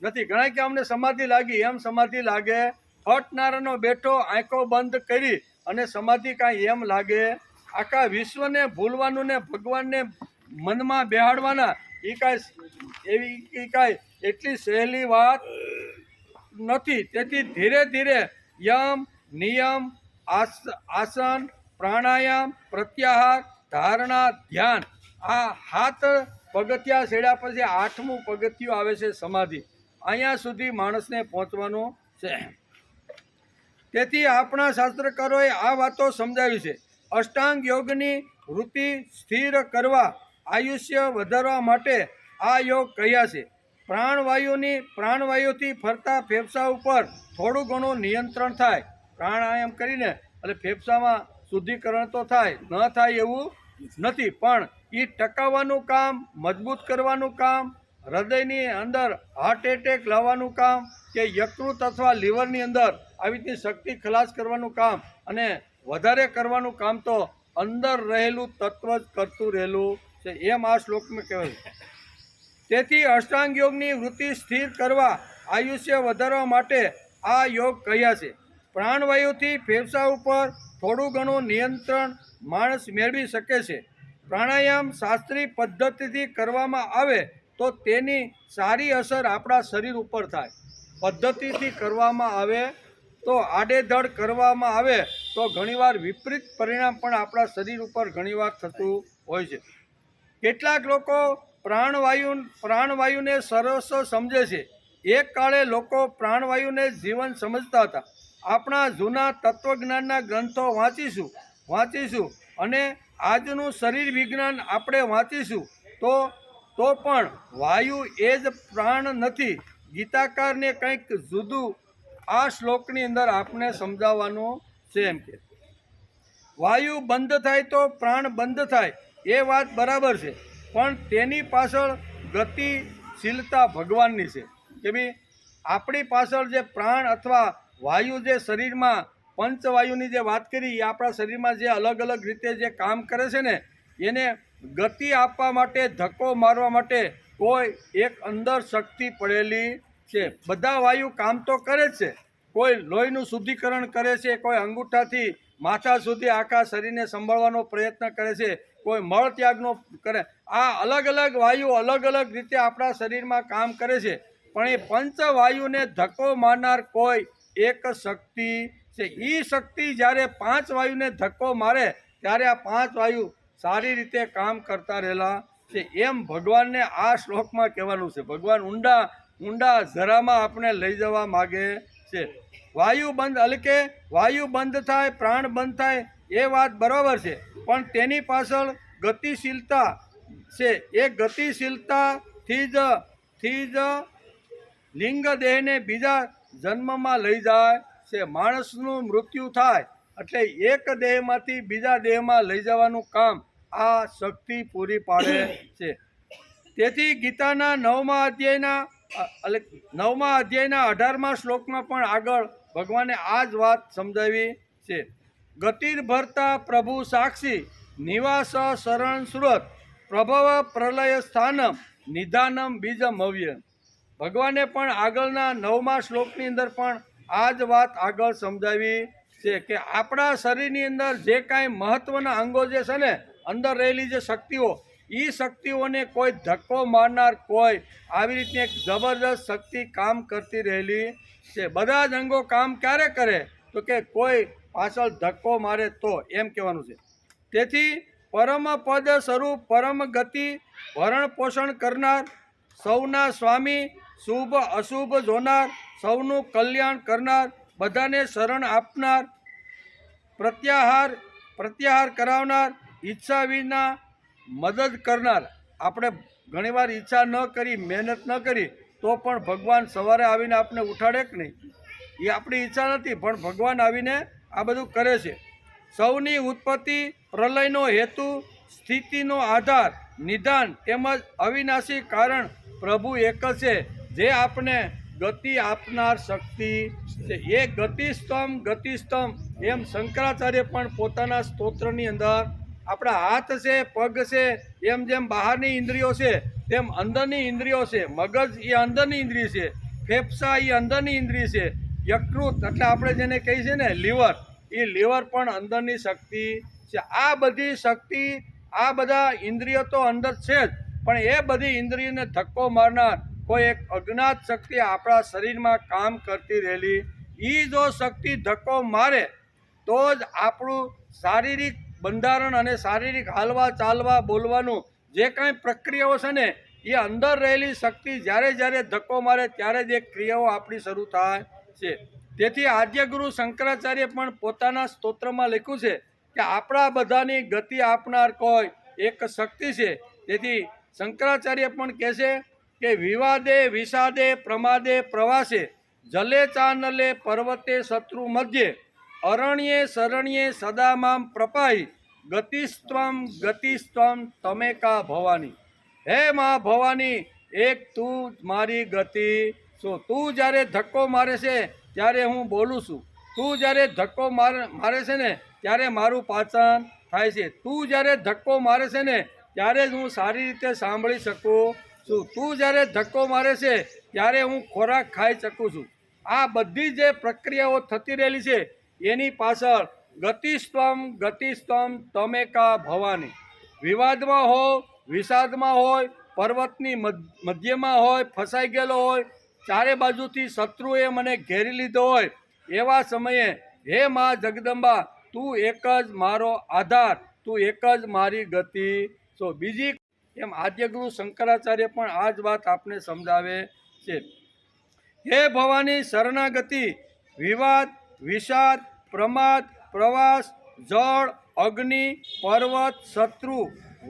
નથી. ઘણા કે અમને સમાધિ લાગી, એમ સમાધિ લાગે ફટનારાનો બેઠો આંખો બંધ કરી અને સમાધિ કાંઈ એમ લાગે. આખા વિશ્વને ભૂલવાનું ને ભગવાનને મનમાં બેહાડવાના એ કાંઈ એટલી સહેલી વાત નથી. તેથી ધીરે ધીરે યમ, નિયમ, આસન, પ્રાણાયામ, પ્રત્યાહાર, ધારણા, ધ્યાન આ 7 પગથિયા છેડ્યા પછી 8મું પગથિયું આવે છે સમાધિ. અહીંયા સુધી માણસને પહોંચવાનું છે. તેથી આપણા શાસ્ત્રકારોએ આ વાતો સમજાવી છે. અષ્ટાંગ યોગની વૃત્તિ સ્થિર કરવા, આયુષ્ય વધારવા માટે આ યોગ કહ્યા છે. પ્રાણવાયુથી ફરતા ફેફસા ઉપર થોડું ઘણું નિયંત્રણ થાય. પ્રાણાયામ કરીને એટલે ફેફસામાં શુદ્ધિકરણ તો થાય, ન થાય એવું નથી, પણ એ ટકાવવાનું કામ, મજબૂત કરવાનું કામ, હૃદયની અંદર હાર્ટ એટેક લાવવાનું કામ કે યકૃત અથવા લીવરની અંદર આવી રીતની શક્તિ ખલાસ કરવાનું કામ અને વધારે કરવાનું કામ તો અંદર રહેલું તત્વ જ કરતું રહેલું છે, એમ આ શ્લોકમાં કહેવાય છે. તેથી અષ્ટાંગ યોગની વૃત્તિ સ્થિર કરવા, આયુષ્ય વધારવા માટે આ યોગ કહ્યા છે. પ્રાણવાયુથી ફેફસા ઉપર થોડું ઘણું નિયંત્રણ માણસ મેળવી શકે છે. પ્રાણાયામ શાસ્ત્રીય પદ્ધતિથી કરવામાં આવે તો તેની સારી અસર આપણા શરીર ઉપર થાય. પદ્ધતિથી કરવામાં આવે તો આડેધડ કરવામાં આવે તો ઘણીવાર વિપરીત પરિણામ પણ આપણા શરીર ઉપર ઘણીવાર થતું હોય છે. કેટલાક લોકો પ્રાણવાયુને સરસ સમજે છે. એક કાળે લોકો પ્રાણવાયુને જીવન સમજતા હતા. આપણા જૂના તત્વજ્ઞાનના ગ્રંથો વાંચીશું અને આજનું શરીર વિજ્ઞાન આપણે વાંચીશું તો પણ વાયુ એ જ પ્રાણ નથી. ગીતાકારને કંઈક જુદું આ શ્લોકની અંદર આપણે સમજાવવાનું છે. એમ કે વાયુ બંધ થાય તો પ્રાણ બંધ થાય, એ વાત બરાબર છે, પણ તેની પાછળ ગતિશીલતા ભગવાનની છે. કે ભાઈ આપણી પાછળ જે પ્રાણ અથવા વાયુ જે શરીરમાં પંચવાયુની જે વાત કરી, એ આપણા શરીરમાં જે અલગ અલગ રીતે જે કામ કરે છે ને એને ગતિ આપવા માટે, ધક્કો મારવા માટે કોઈ એક અંદર શક્તિ પડેલી છે. બધા વાયુ કામ તો કરે જ છે. કોઈ લોહીનું શુદ્ધિકરણ કરે છે, કોઈ અંગૂઠાથી માથા સુધી આખા શરીરને સંભાળવાનો પ્રયત્ન કરે છે, કોઈ મળ ત્યાગનો કરે. આ અલગ અલગ વાયુ અલગ અલગ રીતે આપણા શરીરમાં કામ કરે છે, પણ એ પંચવાયુને ધક્કો મારનાર કોઈ એક શક્તિ છે. એ શક્તિ જ્યારે 5 વાયુને ધક્કો મારે ત્યારે આ 5 વાયુ સારી રીતે કામ કરતા રહેલા છે. એમ ભગવાનને આ શ્લોકમાં કહેવાનું છે. ભગવાન ઊંડા જરામાં આપણે લઈ જવા માગે છે. વાયુ બંધ થાય, પ્રાણ બંધ થાય, એ વાત બરાબર છે, પણ તેની પાછળ ગતિશીલતા છે. એ ગતિશીલતાથી જ લિંગ દેહને બીજા જન્મમાં લઈ જાય છે. માણસનું મૃત્યુ થાય એટલે એક દેહમાંથી બીજા દેહમાં લઈ જવાનું કામ આ શક્તિ પૂરી પાડે છે. તેથી ગીતાના 9મા અધ્યાયના 18મા શ્લોકમાં પણ આગળ ભગવાને આ જ વાત સમજાવી છે. ગતિર્ભર્તા પ્રભુ સાક્ષી નિવાસ શરણ સુરત પ્રભવ પ્રલય સ્થાનમ નિધાનમ બીજમ હવ્ય. ભગવાને પણ આગળના 9મા શ્લોકની અંદર પણ આ જ વાત આગળ સમજાવી છે કે આપણા શરીરની અંદર જે કાંઈ મહત્ત્વના અંગો જે છે ને, અંદર રહેલી જે શક્તિઓ, એ શક્તિઓને કોઈ ધક્કો મારનાર કોઈ આવી રીતની એક જબરદસ્ત શક્તિ કામ કરતી રહેલી છે. બધા જ અંગો કામ ક્યારે કરે તો કે કોઈ પાછળ ધક્કો મારે તો, એમ કહેવાનું છે. તેથી પરમ પદ સ્વરૂપ પરમ ગતિ ભરણ પોષણ કરનાર, સૌના સ્વામી, શુભ અશુભ જોનાર, સૌનું કલ્યાણ કરનાર, બધાને શરણ આપનાર, પ્રત્યાહાર કરાવનાર, ઈચ્છા વિના મદદ કરનાર. આપણે ઘણીવાર ઈચ્છા ન કરી, મહેનત ન કરી તો પણ ભગવાન સવારે આવીને આપણે ઉઠાડે કે નહીં, એ આપણી ઈચ્છા નથી, પણ ભગવાન આવીને આ બધું કરે છે. સૌની ઉત્પત્તિ, પ્રલયનો હેતુ, સ્થિતિનો આધાર, નિદાન તેમજ અવિનાશી કારણ પ્રભુ એક જ છે, જે આપણે ગતિ આપનાર શક્તિ છે. એ ગતિસ્તંભ એમ શંકરાચાર્ય પણ પોતાના સ્તોત્રની અંદર આપણા હાથ છે, પગ છે, એમ જેમ બહારની ઇન્દ્રિયો છે તેમ અંદરની ઇન્દ્રિયો છે. મગજ એ અંદરની ઇન્દ્રિય છે, ફેફસા એ અંદરની ઇન્દ્રિય છે, યકૃત એટલે આપણે જેને કહીએ છીએ ને લીવર, એ લીવર પણ અંદરની શક્તિ છે. આ બધી શક્તિ, આ બધા ઇન્દ્રિયો તો અંદર છે જ, પણ એ બધી ઇન્દ્રિયોને ધક્કો મારનાર કોઈ એક અજ્ઞાત શક્તિ આપણા શરીરમાં કામ કરતી રહેલી, એ જો શક્તિ ધક્કો મારે તો જ આપણું શારીરિક બંધારણ અને શારીરિક હાલવા ચાલવા બોલવાનું જે કાંઈ પ્રક્રિયાઓ છે ને, એ અંદર રહેલી શક્તિ જ્યારે ધક્કો મારે ત્યારે જ એ ક્રિયાઓ આપણી શરૂ થાય છે. તેથી આદ્યગુરુ શંકરાચાર્ય પણ પોતાના સ્તોત્રમાં લખ્યું છે કે આપણા બધાની ગતિ આપનાર કોઈ એક શક્તિ છે. તેથી શંકરાચાર્ય પણ કહે છે કે વિવાદે વિષાદે પ્રમાદે પ્રવાસે જલે ચાનલે પર્વતે શત્રુ મધ્યે અરણ્યે શરણ્યે સદા મામ પ્રપાઈ ગતિસ્ત્વમ તમે કા ભવાની. હે મા ભવાની, એક તું મારી ગતિ છો. તું જ્યારે ધક્કો મારે છે ત્યારે હું બોલું છું, તું જ્યારે ધક્કો મારે છે ને ત્યારે મારું પાચન થાય છે, તું જ્યારે ધક્કો મારે છે ને ત્યારે જ હું સારી રીતે સાંભળી શકું છું, તું જ્યારે ધક્કો મારે છે ત્યારે હું ખોરાક ખાઈ શકું છું. આ બધી જે પ્રક્રિયાઓ થતી રહેલી છે એની પાછળ ગતિસ્ત્વમ તમે કા ભવાની. વિવાદમાં હોય, વિષાદમાં હોય, પર્વતની મધ્યમાં હોય, ફસાઈ ગયેલો હોય, ચારે બાજુથી શત્રુએ મને ઘેરી લીધો હોય, એવા સમયે હે મા જગદંબા, તું એક જ મારો આધાર, તું એક જ મારી ગતિ છો. બીજી એમ આદ્યગુરુ શંકરાચાર્ય પણ આ જ વાત આપને સમજાવે છે. હે ભવાની, શરણાગતિ, વિવાદ, વિષાદ, પ્રમાદ, પ્રવાસ, જળ, અગ્નિ, પર્વત, શત્રુ,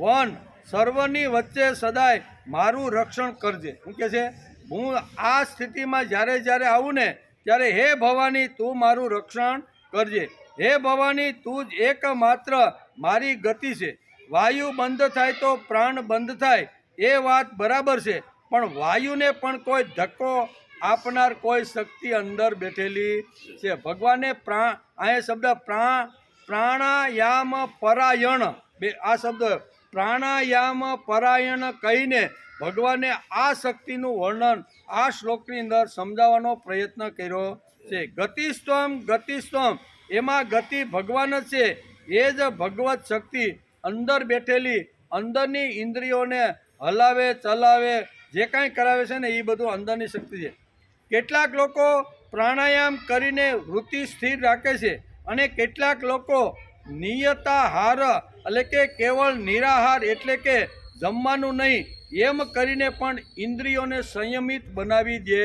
વન સર્વની વચ્ચે સદાય મારું રક્ષણ કરજે. શું કહે છે? હું આ સ્થિતિમાં જ્યારે આવું ને ત્યારે હે ભવાની, તું મારું રક્ષણ કરજે. હે ભવાની, તું જ એકમાત્ર મારી ગતિ છે. વાયુ બંધ થાય તો પ્રાણ બંધ થાય, એ વાત બરાબર છે, પણ વાયુને પણ કોઈ ધક્કો આપનાર કોઈ શક્તિ અંદર બેઠેલી છે. ભગવાને આ શબ્દ પ્રાણાયામ પરાયણ, આ શબ્દ પ્રાણાયામ પરાયણ કહીને ભગવાને આ શક્તિનું વર્ણન આ શ્લોકની અંદર સમજાવવાનો પ્રયત્ન કર્યો છે. ગતિસ્ત્વમ એમાં ગતિ ભગવાન જ છે. એ જ ભગવત શક્તિ અંદર બેઠેલી, અંદરની ઇન્દ્રિયોને હલાવે ચલાવે જે કાંઈ કરાવે છે ને, એ બધું અંદરની શક્તિ છે. કેટલાક લોકો પ્રાણાયામ કરીને વૃત્તિ સ્થિર રાખે છે અને કેટલાક લોકો નિયતાહાર એટલે કે કેવળ નિરાહાર એટલે કે જમવાનું નહીં એમ કરીને પણ ઇન્દ્રિયોને સંયમિત બનાવી દે.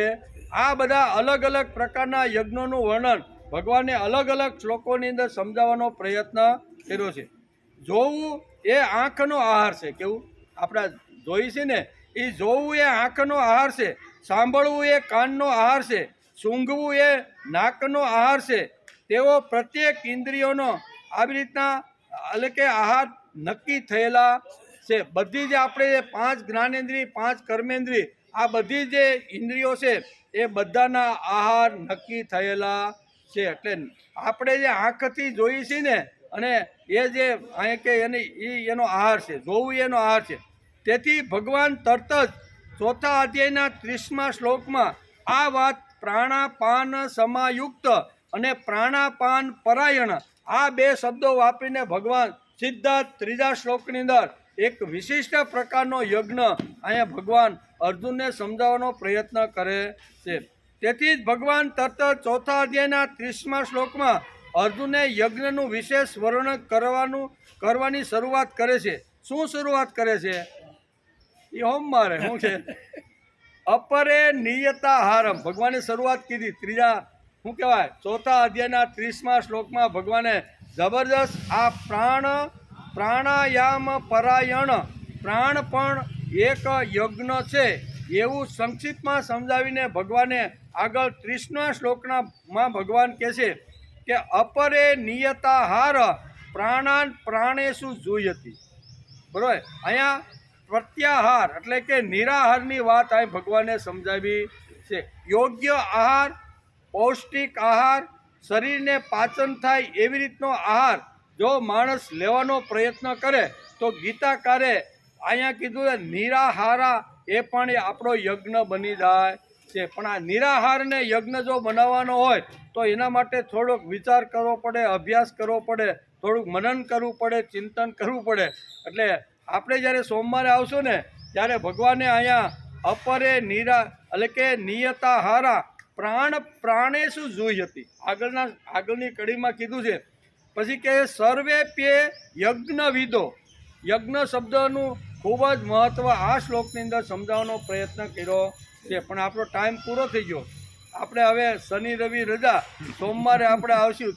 આ બધા અલગ અલગ પ્રકારના યજ્ઞોનું વર્ણન ભગવાને અલગ અલગ શ્લોકોની અંદર સમજાવવાનો પ્રયત્ન કર્યો છે. જોવું એ આંખનો આહાર છે. કેવું આપણા જોઈ છે ને, એ જોવું એ આંખનો આહાર છે, સાંભળવું એ કાનનો આહાર છે, સૂંઘવું એ નાકનો આહાર છે, તેઓ પ્રત્યેક ઇન્દ્રિયોનો આવી રીતના એટલે કે આહાર નક્કી થયેલા છે. બધી જે આપણે 5 જ્ઞાનેન્દ્રિય 5 કર્મેન્દ્રિય આ બધી જે ઇન્દ્રિયો છે એ બધાના આહાર નક્કી થયેલા છે. એટલે આપણે જે આંખથી જોઈએ છીએ ને અને એ જે અહીંયા કે એનો આહાર છે, જોવું એનો આહાર છે. તેથી ભગવાન તરત જ 4થા અધ્યાયના 30મા શ્લોકમાં આ વાત પ્રાણાપાન સમાયુક્ત અને પ્રાણાપાન પરાયણ આ 2 શબ્દો વાપરીને ભગવાન સીધા 3જા શ્લોકની અંદર એક વિશિષ્ટ પ્રકારનો યજ્ઞ અહીંયા ભગવાન અર્જુનને સમજાવવાનો પ્રયત્ન કરે છે. તેથી જ ભગવાન તરત 4થા અધ્યાયના 30મા શ્લોકમાં અર્જુનને યજ્ઞનું વિશેષ વર્ણન કરવાની શરૂઆત કરે છે. શું શરૂઆત કરે છે? એ હોમ મારે શું છે? અપરે નિયતાહારમ ભગવાને શરૂઆત કીધી. 3જા શું કહેવાય 4થા અધ્યાયના 30મા શ્લોકમાં ભગવાને જબરદસ્ત આ પ્રાણાયામ પરાયણ પ્રાણ પણ એક યજ્ઞ છે એવું સંક્ષિપ્તમાં સમજાવીને ભગવાને આગળ 30મા શ્લોકમાં ભગવાન કહે છે કે અપરે નિયતાહાર પ્રાણાન પ્રાણેશુ જુયતિ. બરાબર, અહીંયા પ્રત્યાહાર એટલે કે નિરાહારની વાત અહીં ભગવાને સમજાવી છે. યોગ્ય આહાર, પૌષ્ટિક આહાર, શરીરને પાચન થાય એવી રીતનો આહાર જો માણસ લેવાનો પ્રયત્ન કરે તો ગીતાકારે અહીંયા કીધું નિરાહારા એ પણ આપણો યજ્ઞ બની જાય છે. પણ આ નિરાહારને યજ્ઞ જો બનાવવાનો હોય તો એના માટે થોડોક વિચાર કરવો પડે, અભ્યાસ કરવો પડે, થોડુંક મનન કરવું પડે, ચિંતન કરવું પડે. એટલે આપણે જ્યારે સોમવારે આવશું ને ત્યારે ભગવાને અહીંયા અપરે એટલે કે નિયતાહારા પ્રાણેશુ જોઈ હતી આગળની કડીમાં કીધું છે. પછી કે સર્વેપ્ય યજ્ઞવિદો યજ્ઞ શબ્દનું ખૂબ જ મહત્ત્વ આ શ્લોકની અંદર સમજાવવાનો પ્રયત્ન કર્યો છે. પણ આપણો ટાઈમ પૂરો થઈ ગયો. આપણે હવે શનિ રવિ રજા, સોમવારે આપણે આવશું.